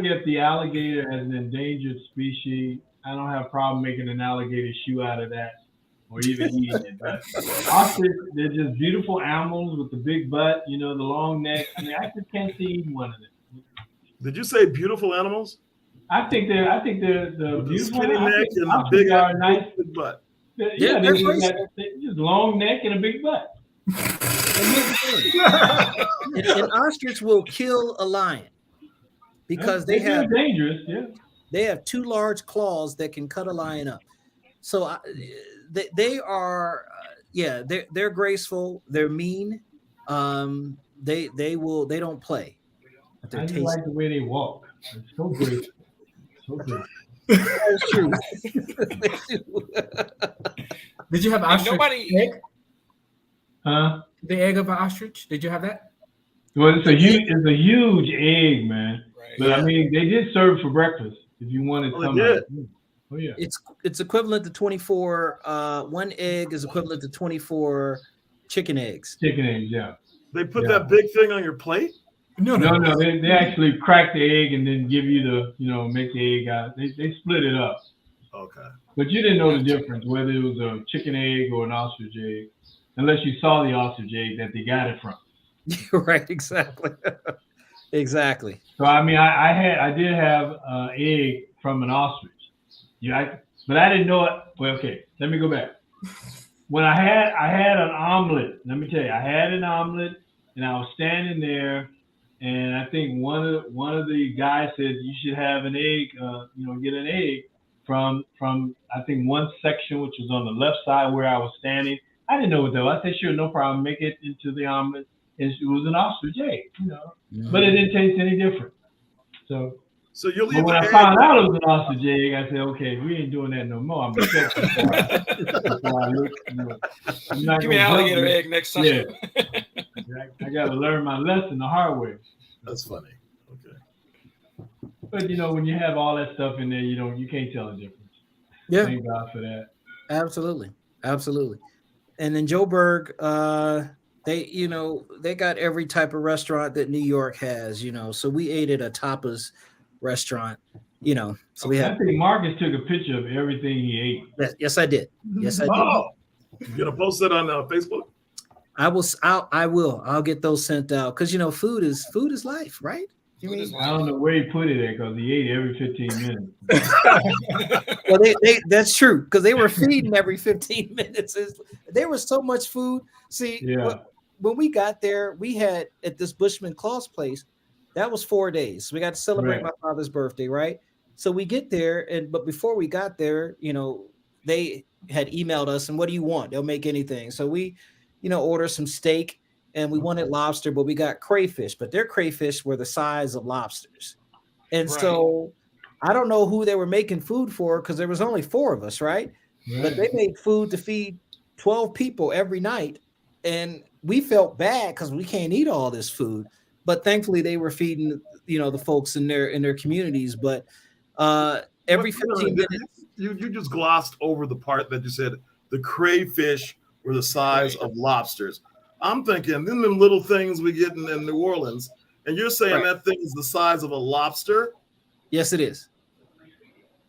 at the alligator as an endangered species. I don't have a problem making an alligator shoe out of that, or even eating it. But ostrich, they're just beautiful animals with the big butt, the long neck. I mean, I just can't see eating one of them. Did you say beautiful animals? I think they're the With the beautiful. skinny I neck think and the ostriches big, are nice. big butt. Yeah, they're they just long neck and a big butt. An ostrich will kill a lion because they They're have dangerous. Yeah. they have two large claws that can cut a lion up. So they are they're graceful, they're mean. They don't play. But I they're just tasty. like the way they walk. It's so great. So great. That's true. Did you have And ostrich nobody- egg? Huh? The egg of an ostrich? Did you have that? Well, it's a huge egg, man. Right. But I Yeah. mean, they did serve for breakfast if you wanted Oh, they some. did? of it. Oh yeah. It's equivalent to 24. One egg is equivalent to 24 chicken eggs. Chicken eggs, yeah. They put Yeah. that big thing on your plate? No, they actually crack the egg and then give you make the egg out. They split it up. Okay. But you didn't know the difference whether it was a chicken egg or an ostrich egg, unless you saw the ostrich egg that they got it from. Right, exactly. Exactly. So I mean, I did have egg from an ostrich. Yeah, but I didn't know it. Well, okay, let me go back. When I had an omelet. Let me tell you, I had an omelet, and I was standing there, and I think one of the guys said you should have an egg. Get an egg from I think one section which was on the left side where I was standing. I didn't know what that was. I said, sure, no problem. Make it into the omelet. And it was an ostrich egg, but it didn't taste any different. So you'll but eat when the I egg. found out it was an ostrich egg, I said, okay, we ain't doing that no more. I'm gonna check before I look. I'm not Give me gonna an alligator jump egg next time. Yeah. I got to learn my lesson the hard way. That's funny. Okay. But when you have all that stuff in there, you can't tell the difference. Yeah, Thank God for that. absolutely. And then Joburg, they got every type of restaurant that New York has, so we ate at a tapas restaurant, so we I have. think Marcus took a picture of everything he ate. Yes, I did. Yes, I did. Oh, you gonna post that on Facebook? I will. I'll get those sent out because food is life, right? You Food is mean? life. I don't know where he put it at because he ate every 15 minutes. Well, that's true because they were feeding every 15 minutes. There was so much food. See, Yeah. when we got there, we had at this Bushman Claus place, that was 4 days. We got to celebrate Right. my father's birthday, right? So we get there, but before we got there, they had emailed us, and what do you want? They'll make anything. So we, order some steak, and we wanted lobster, but we got crayfish, but their crayfish were the size of lobsters. And Right. so I don't know who they were making food for because there was only 4 of us, right? But they made food to feed 12 people every night. And we felt bad because we can't eat all this food. But thankfully they were feeding, the folks in their communities. But every 15 minutes. You just glossed over the part that you said the crayfish were the size of lobsters. I'm thinking them little things we get in New Orleans, and you're saying that thing is the size of a lobster? Yes, it is.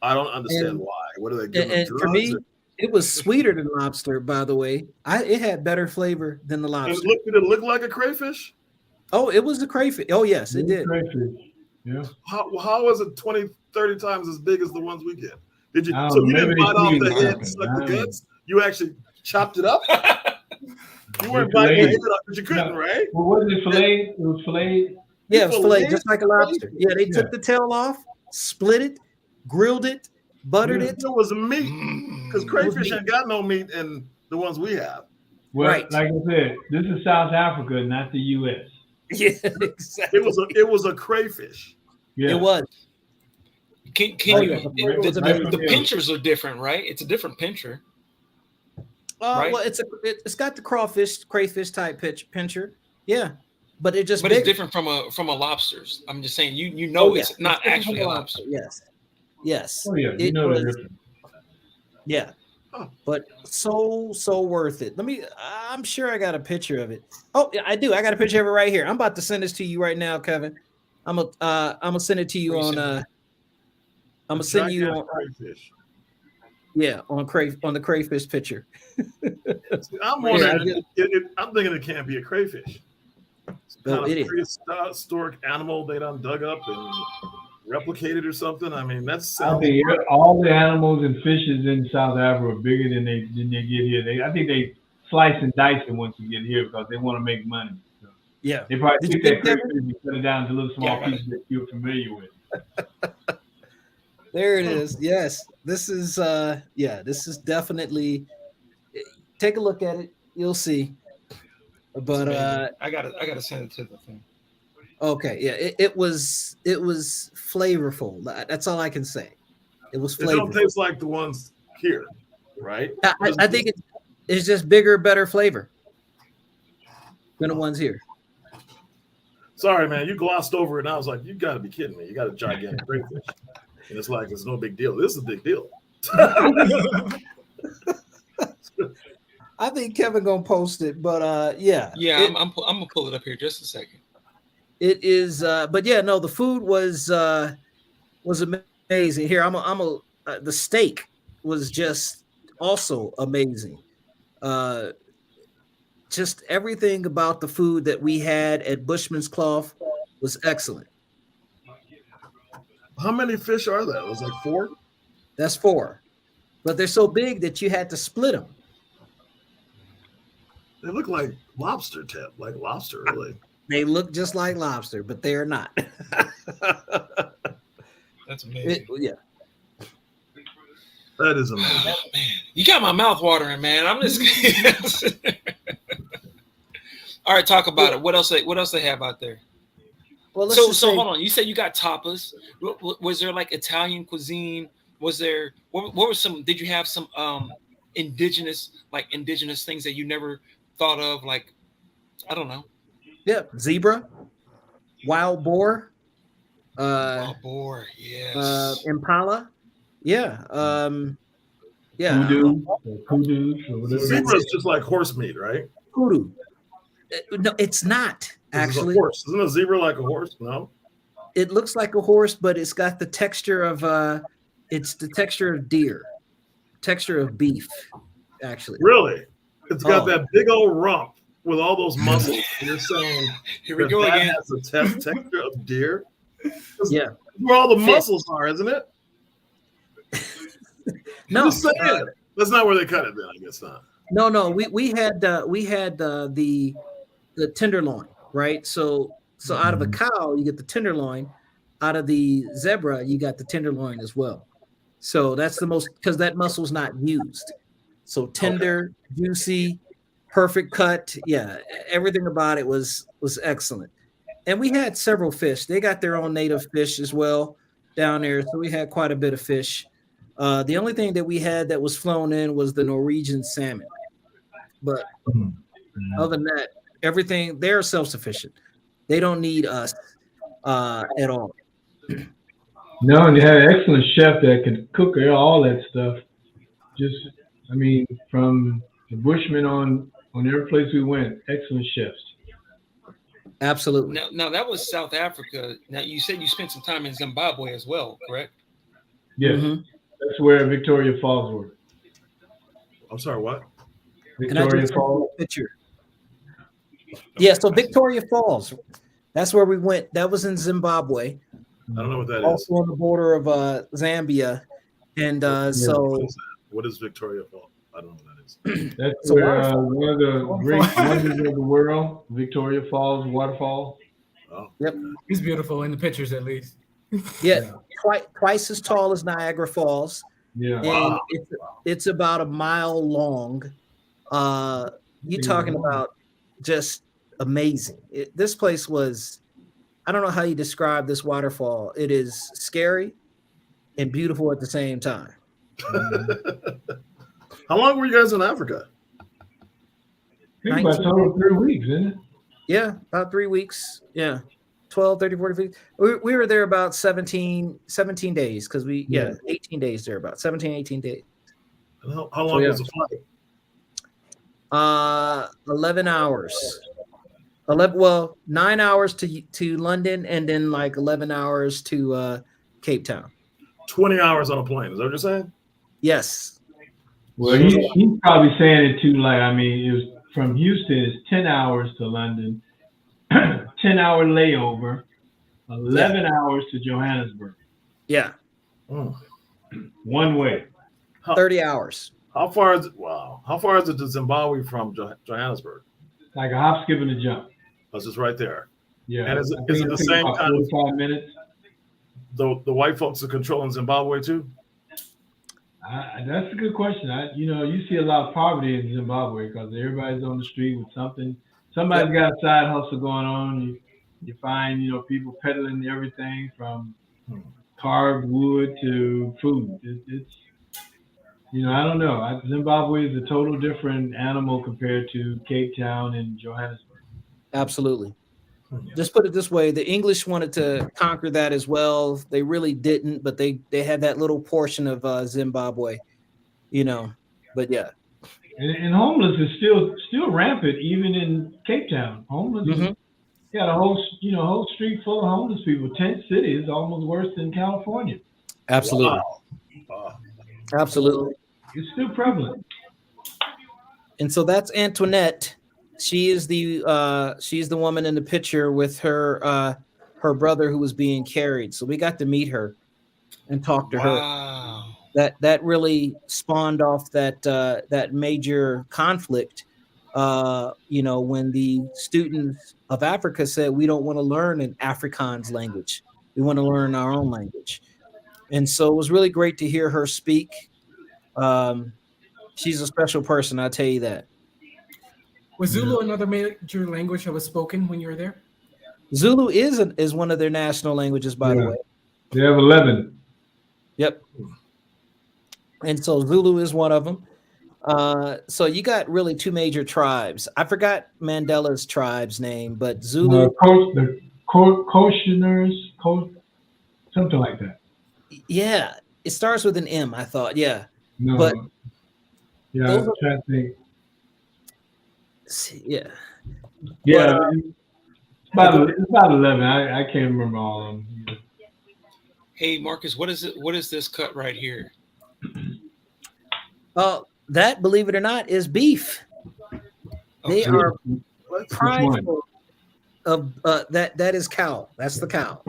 I don't understand why. What are they giving? And for me, it was sweeter than lobster, by the way. It had better flavor than the lobster. Did it look like a crayfish? Oh, it was a crayfish. Oh, yes, it did. Crayfish. Yeah. How is it 20, 30 times as big as the ones we get? Did you? I don't So know, you didn't maybe bite they off feed the it head, different. suck I the don't guts? You actually chopped it up? You weren't It's biting the filleted. head up, but you couldn't, right? Well, wasn't it filleted? It was filleted. Yeah, it was filleted filleted just like a lobster. Yeah, they took Yeah. the tail off, split it, grilled it, buttered Yeah. it. It was meat because crayfish meat. ain't got no meat in the ones we have. Well, Right. like I said, this is South Africa, not the U.S. Yeah, exactly. It was a crayfish. Yeah. It was. Can Oh, you? yeah. It was The pinchers are different, right? It's a different pincher. Right? Well, it's got the crayfish type pincher. Yeah, but it just But bigger. it's different from a lobster's. I'm just saying, you Oh, yeah. it's not different actually from a lobster. Yes. Oh yeah, you It know was- the difference. Yeah. But so worth it. I'm sure I got a picture of it. Oh, yeah, I do. I got a picture of it right here. I'm about to send this to you right now, Kevin. I'm gonna send it to you Where you on sending I'm gonna send you on crayfish. on the crayfish picture. I'm wondering. I'm thinking it can't be a crayfish. It's No, kind it of is. prehistoric animal they done dug up and replicated or something. I mean, that's. I think all the animals and fishes in South Africa are bigger than they get here. I think they slice and dice it once you get here because they want to make money. So Yeah. they probably Did you take that get that? crayfish and cut it down to little small Yeah. pieces that you're familiar with. There it is. Yes. This is this is definitely take a look at it. You'll see. But I gotta send it to the thing. okay, yeah, it was flavorful. That's all I can say. It was It don't flavorful. taste like the ones here, right? I think it's just bigger, better flavor than the ones here. Sorry, man, you glossed over it, and I was like, "You got to be kidding me! You got a gigantic crayfish," and it's like it's no big deal. This is a big deal. I think Kevin gonna post it, but yeah, I'm gonna pull it up here just a second. it is. But yeah, no, the food was amazing. Here, the steak was just also amazing. Just everything about the food that we had at Bushman's Cloth was excellent. How many fish are there? It was like 4. That's 4, but they're so big that you had to split them. They look like lobster tip, like lobster, really. They look just like lobster, but they are not. That's amazing. Yeah. That is amazing. Man, you got my mouth watering, man. I'm just all right. Talk about it. What else they have out there? Well, So hold on. You said you got tapas. Was there like Italian cuisine? Was there what were some? Did you have some indigenous things that you never thought of? Like I don't know. Yeah, zebra, wild boar, Wild boar, yes. impala. Yeah. Yeah. Kudu, or whatever. Zebra is just like horse meat, right? Kudu. No, it's not This is actually. a horse. Isn't a zebra like a horse? No. It looks like a horse, but it's got the texture of it's the texture of deer, texture of beef, actually. Really? It's got Oh. that big old rump with all those muscles. And you're saying Here we go that again. has the texture of deer? Yeah. Where all the Fish. muscles are, isn't it? No, Just saying. That's not where they cut it. Then I guess not. no. We had the tenderloin, right? So out of a cow you get the tenderloin. Out of the zebra you got the tenderloin as well. So that's the most, because that muscle's not used. So tender, juicy, perfect cut. Yeah, everything about it was excellent. And we had several fish. They got their own native fish as well down there. So we had quite a bit of fish. The only thing that we had that was flown in was the Norwegian salmon. But other than that, everything, they're self-sufficient. They don't need us at all. No, and they had an excellent chef that could cook all that stuff. Just, I mean, from the Bushmen on every place we went, excellent chefs. Absolutely. Now that was South Africa. Now you said you spent some time in Zimbabwe as well, correct? Yes, that's where Victoria Falls were. I'm sorry, what? Victoria Falls. Picture. Yeah, so Victoria Falls. That's where we went. That was in Zimbabwe. I don't know what that also is. on the border of Zambia. And What is Victoria Falls? I don't know what that is. That's where one of the great wonders of the world, Victoria Falls waterfall. Oh, yep, It's beautiful in the pictures, at least. yeah, twice as tall as Niagara Falls. Yeah, And it's about a mile long. You're talking about just amazing. This place was, I don't know how you describe this waterfall. It is scary and beautiful at the same time. How long were you guys in Africa? I think about total 3 weeks, isn't it? Yeah, about 3 weeks. Yeah, 12, 30, 40 weeks. We were there about 17 days because 18 days there, about 17, 18 days. How long was the flight? 11 hours. 9 hours to London, and then like 11 hours to Cape Town. 20 hours on a plane. Is that what you're saying? Yes. Well, he's probably saying it too light. I mean, it was from Houston, it's 10 hours to London, 10-hour layover, 11 hours to Johannesburg. Yeah. One way. 30 hours. How far is it? Wow. How far is it to Zimbabwe from Johannesburg? Like a hop, skip, and a jump. That's just right there. Yeah. And is it the same kind of 45 minutes? The white folks are controlling Zimbabwe too? That's a good question. You see a lot of poverty in Zimbabwe because everybody's on the street with something. Somebody's got a side hustle going on. You find, people peddling everything from carved wood to food. It's I don't know. Zimbabwe is a total different animal compared to Cape Town and Johannesburg. Absolutely. Just put it this way: the English wanted to conquer that as well. They really didn't, but they had that little portion of Zimbabwe, But yeah, and homeless is still rampant even in Cape Town. Homeless, got a whole street full of homeless people. Tent City is almost worse than California. Absolutely, absolutely. It's still prevalent. And so that's Antoinette. She is she's the woman in the picture with her brother who was being carried. So we got to meet her and talk to her. That really spawned off that major conflict. When the students of Africa said we don't want to learn an Afrikaans language, we want to learn our own language. And so it was really great to hear her speak. She's a special person, I'll tell you that. Was Zulu another major language that was spoken when you were there? Zulu is one of their national languages, by the way. They have 11. Yep. And so Zulu is one of them. So you got really two major tribes. I forgot Mandela's tribe's name, but Zulu. The Koshiners, something like that. Yeah, it starts with an M, I thought. Yeah. No. But yeah, I'm trying to think. Yeah. Yeah. It's about 11. I can't remember all of them. Hey, Marcus, what is it? What is this cut right here? That, believe it or not, is beef. They are prideful. of that is cow. That's the cow.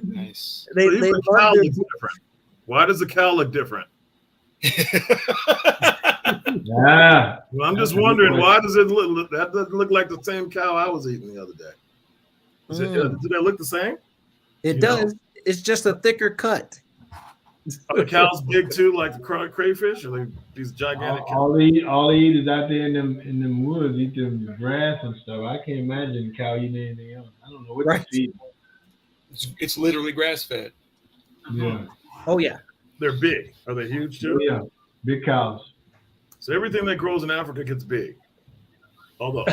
Nice. They So even they the cow love their, looks different. Why does the cow look different? Yeah. Well, I'm That's just a good wondering, question. why does it look? That doesn't look like the same cow I was eating the other day. Do they look the same? it You does. know? It's just a thicker cut. Are the cows big too, like the crayfish, or they these gigantic cows? All they eat is out there in them woods, eat them grass and stuff. I can't imagine a cow eating anything else. I don't know what Right. to feed. It's literally grass fed. Yeah. Oh yeah. They're big. Are they huge too? Yeah. Big cows. So everything that grows in Africa gets big. All the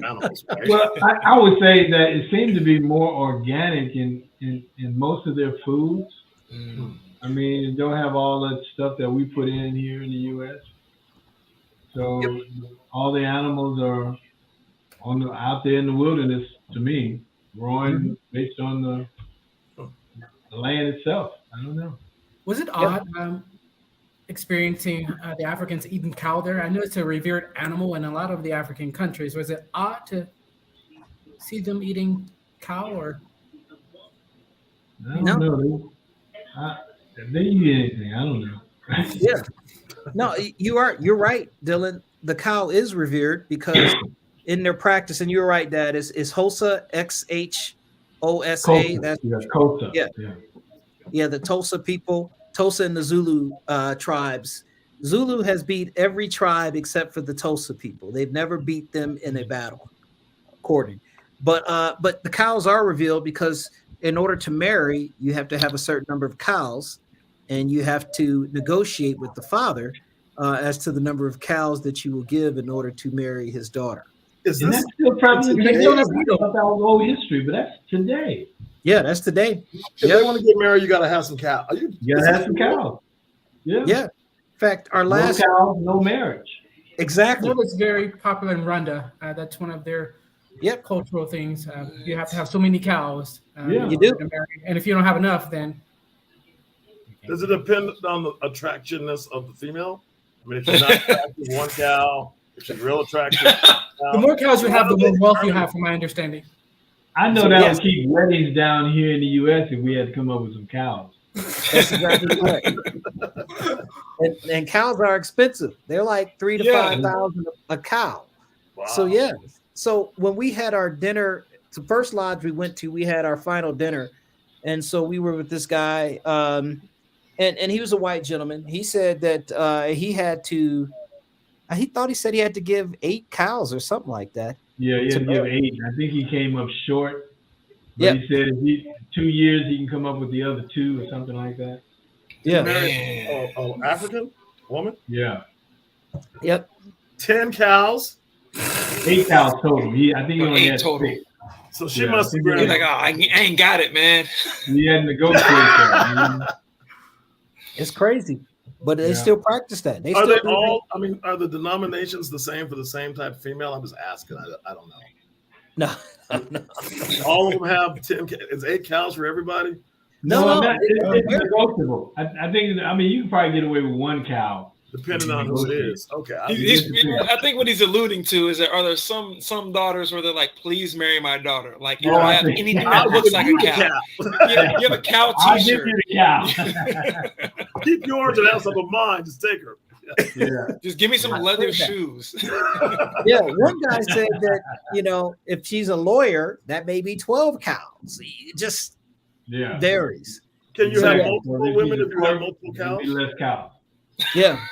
animals, right? Well, I would say that it seems to be more organic in most of their foods. Mm. I mean, it don't have all that stuff that we put in here in the U.S. So all the animals are out there in the wilderness, to me, growing based on the land itself. I don't know. Was it odd experiencing the Africans eating cow there? I know it's a revered animal in a lot of the African countries. Was it odd to see them eating cow? Or I don't know. They eat anything. I don't know. Yeah. No, you're right, Dylan. The cow is revered because in their practice, and you're right, Dad, is Xhosa, Xhosa. That's Xhosa. Yeah, the Xhosa people, Xhosa and the Zulu tribes. Zulu has beat every tribe except for the Xhosa people. They've never beat them in a battle, according. But the cows are revealed because in order to marry, you have to have a certain number of cows, and you have to negotiate with the father as to the number of cows that you will give in order to marry his daughter. Is And this that's still probably They today. still I have thought that was old history, but that's today. Yeah, that's today. if they want to get married, you got to have some cow. You gotta have some cows. Yeah. Yeah. In fact, our last No cows, no marriage. exactly. I know it's very popular in Rwanda. That's one of their cultural things. You have to have so many cows. Yeah. You do. to marry. And if you don't have enough, then Does it depend on the attractiveness of the female? I mean, if she's not attractive, one cow. If she's real attractive, the more cows you have, the more wealth you have, from my understanding. I know that would keep weddings down here in the U.S. if we had to come up with some cows. That's exactly right. and cows are expensive. They're like $3,000 to $5,000 a cow. wow. So So when we had our dinner, the first lodge we went to, we had our final dinner, and so we were with this guy, and he was a white gentleman. He said that he had to. He said he had to give 8 cows or something like that. Yeah, he had to give 8. I think he came up short. But he said if 2 years he can come up with the other 2 or something like that. Yeah. An African woman? Yeah. Yep. 10 cows? 8 cows total. I think he only 8 had total. 6. So she must have You're been like, oh, I ain't got it, man. He had to negotiate that. It's crazy, but they still practice that. Are they all? I mean, are the denominations the same for the same type of female? I'm just asking. I don't know. No. All of them have 10. Is 8 cows for everybody? No. It's negotiable. I think. I mean, you can probably get away with 1 cow. Depending on who it is. Okay. I think what he's alluding to is that are there some daughters where they're like, please marry my daughter? Like, you don't have anything that looks like a cow. You have a cow t-shirt. I'll give you the cow. Keep yours and have some of mine. Just take her. Yeah. Just give me some leather shoes. Yeah, one guy said that, if she's a lawyer, that may be 12 cows. It just varies. Can you have multiple women if you have multiple cows? Less cows. Yeah.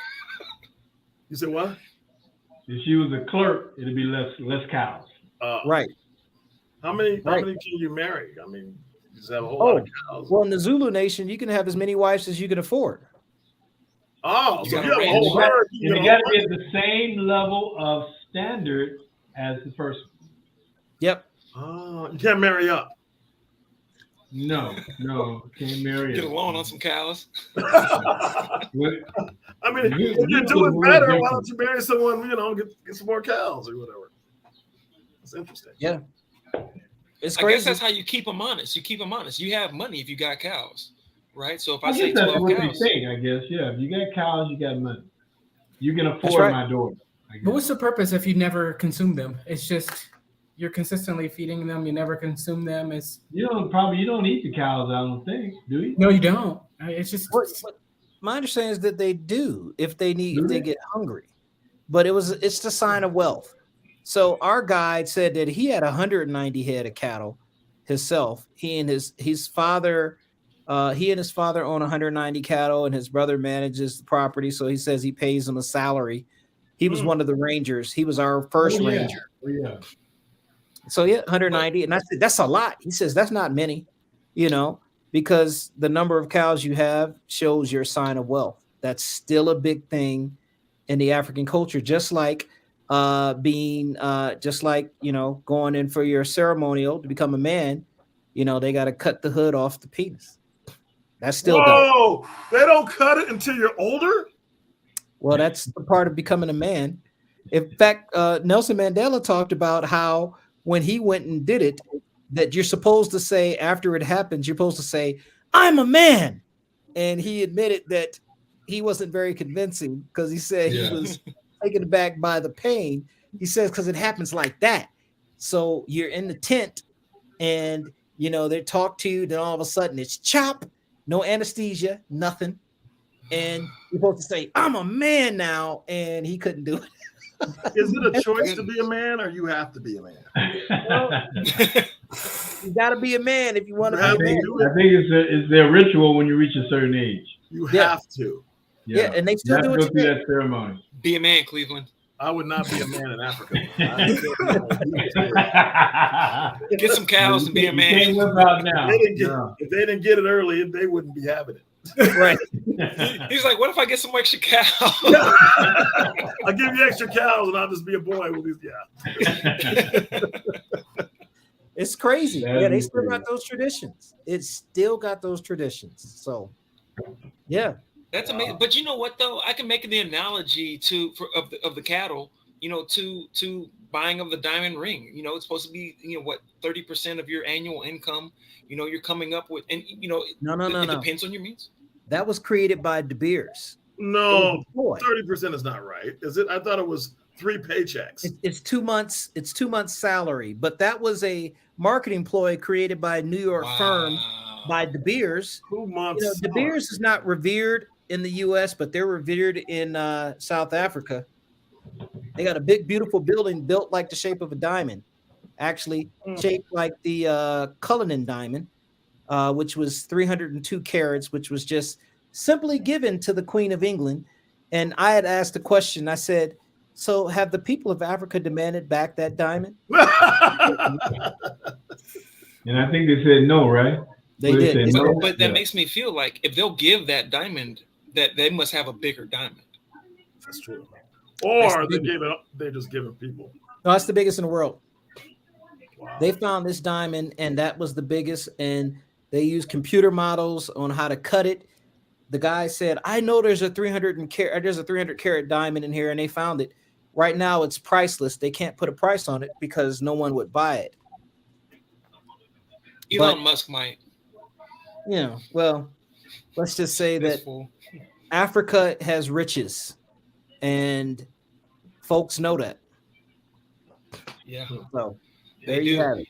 You said what? If she was a clerk, it'd be less cows. Right. How many can you marry? I mean, you just have a whole lot of cows. Well, in the Zulu nation, you can have as many wives as you can afford. Oh, so you have a whole herd. And it got to be at the same level of standard as the first one. Yep. Oh, you can't marry up. No, can't marry. Get a loan on some cows. I mean, if you're doing better, why don't you marry someone? Get some more cows or whatever. That's interesting. Yeah, it's I crazy. guess that's how you keep them honest. You keep them honest. You have money if you got cows, right? So if I I say guess that's 12 what cows, they think. I guess If you got cows, you got money. You can afford my daughter. But what's the purpose if you never consume them? It's just you're consistently feeding them. You never consume them. It's You don't eat the cows, I don't think, do you? no, you don't. It's just What my understanding is that they do if they Do they? get hungry, but it's the sign of wealth. So our guide said that he had 190 head of cattle himself. He and his father, he and his father own 190 cattle, and his brother manages the property. So he says he pays him a salary. He was one of the rangers. He was our first ranger. Oh, yeah. So yeah, 190, and I said that's a lot. He says that's not many, because the number of cows you have shows your sign of wealth. That's still a big thing in the African culture, just like going in for your ceremonial to become a man. They got to cut the hood off the penis. That's still done. Whoa! They don't cut it until you're older? Well, that's the part of becoming a man. In fact, Nelson Mandela talked about how when he went and did it, that you're supposed to say after it happens, you're supposed to say, "I'm a man." And he admitted that he wasn't very convincing because he said he was taken aback by the pain. He says, because it happens like that. So you're in the tent and, they talk to you. Then all of a sudden it's chop, no anesthesia, nothing. And you're supposed to say, "I'm a man now." And he couldn't do it. Is it a choice to be a man, or you have to be a man? You got to be a man if you want to be I a man. think it's their ritual when you reach a certain age. You have to. Yeah, and they still do go it through today. that ceremony. Be a man, Cleveland. I would not be a man in Africa. Get some cows and be a You man. can't whip out now. If they didn't get it early, they wouldn't be having it. Right. He's like, what if I get some extra cows? I'll give you extra cows and I'll just be a boy with these. Yeah. It's crazy. That Yeah, they is still crazy. got those traditions. It's still got those traditions. So, yeah. That's amazing. But you know what though? I can make the analogy of the cattle, to buying of the diamond ring. It's supposed to be, 30% of your annual income, you're coming up with, and No. it depends on your means. That was created by De Beers. No, Boy. 30% is not right. Is it? I thought it was 3 paychecks. It's 2 months. It's 2 months salary, but that was a marketing ploy created by a New York firm by De Beers. 2 months. De Beers is not revered in the U.S., but they're revered in South Africa. They got a big, beautiful building built like the shape of a diamond, actually shaped like the Cullinan diamond, which was 302 carats, which was just simply given to the Queen of England. And I had asked a question. I said, "So have the people of Africa demanded back that diamond?" And I think they said no, right? They did. They said no. But that makes me feel like if they'll give that diamond, that they must have a bigger diamond. That's true. Or they're just giving people. No, that's the biggest in the world. Wow. They found this diamond, and that was the biggest. And they used computer models on how to cut it. The guy said, "I know there's a 300 carat diamond in here," and they found it. Right now, it's priceless. They can't put a price on it because no one would buy it. Elon Musk might. Well, let's just say that Africa has riches, and folks know that. Yeah. So there you have it.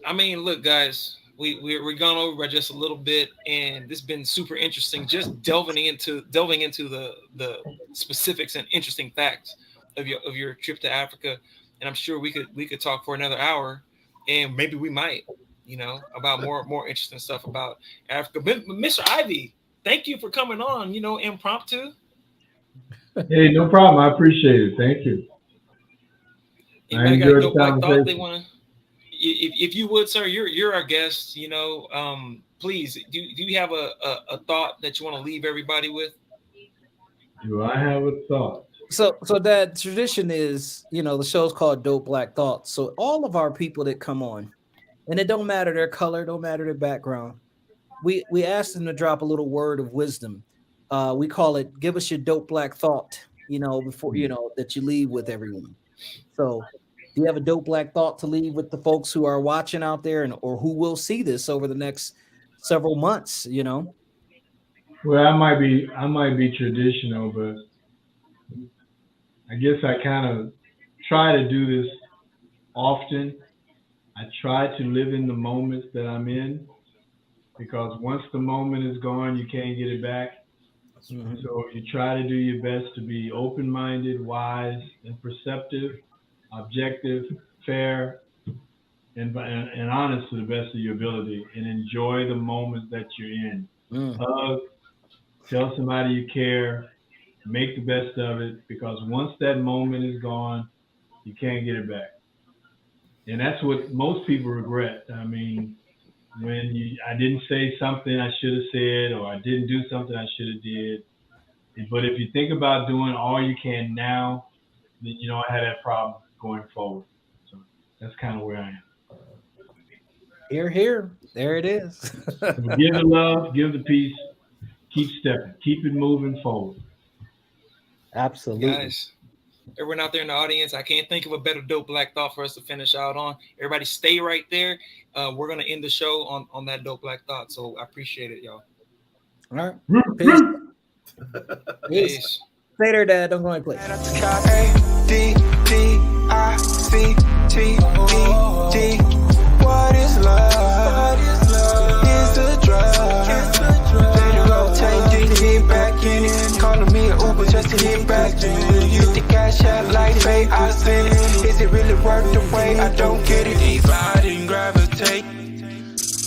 I mean, look, guys, we're gone over by just a little bit, and this has been super interesting. Just delving into the specifics and interesting facts of your trip to Africa, and I'm sure we could talk for another hour, and maybe we might, about more interesting stuff about Africa. Mr. Ivy, thank you for coming on. Impromptu. Hey, no problem. I appreciate it. Thank you. Anybody got a dope black thought they want to? If you would, sir, you're our guest. Please, do you have a thought that you want to leave everybody with? Do I have a thought? So that tradition is, the show's called Dope Black Thoughts. So all of our people that come on, and it don't matter their color, don't matter their background, we ask them to drop a little word of wisdom. We call it, give us your dope black thought, before, that you leave with everyone. So do you have a dope black thought to leave with the folks who are watching out there or who will see this over the next several months, Well, I might be traditional, but I guess I kind of try to do this often. I try to live in the moments that I'm in, because once the moment is gone, you can't get it back. Mhm. So you try to do your best to be open-minded, wise, and perceptive, objective, fair, and honest to the best of your ability, and enjoy the moments that you're in. Hug, tell somebody you care, make the best of it, because once that moment is gone, you can't get it back. And that's what most people regret. I mean, when I didn't say something I should have said, or I didn't do something I should have did. But if you think about doing all you can now, then you don't have that problem going forward. So that's kind of where I am. Here, here. There it is. So give the love, give the peace, keep stepping, keep it moving forward. Absolutely. Guys, everyone out there in the audience, I can't think of a better dope black thought for us to finish out on. Everybody stay right there. We're going to end the show on that dope black thought. So I appreciate it, y'all. All right. Peace. Peace. Stay there, Dad. Don't go any place. What is love? It's a drug. Let it rotate, just to hit back in it. Calling me an Uber just to hit back in it. Get the cash out like pay, I send it. Is it really worth the wait? I don't get it.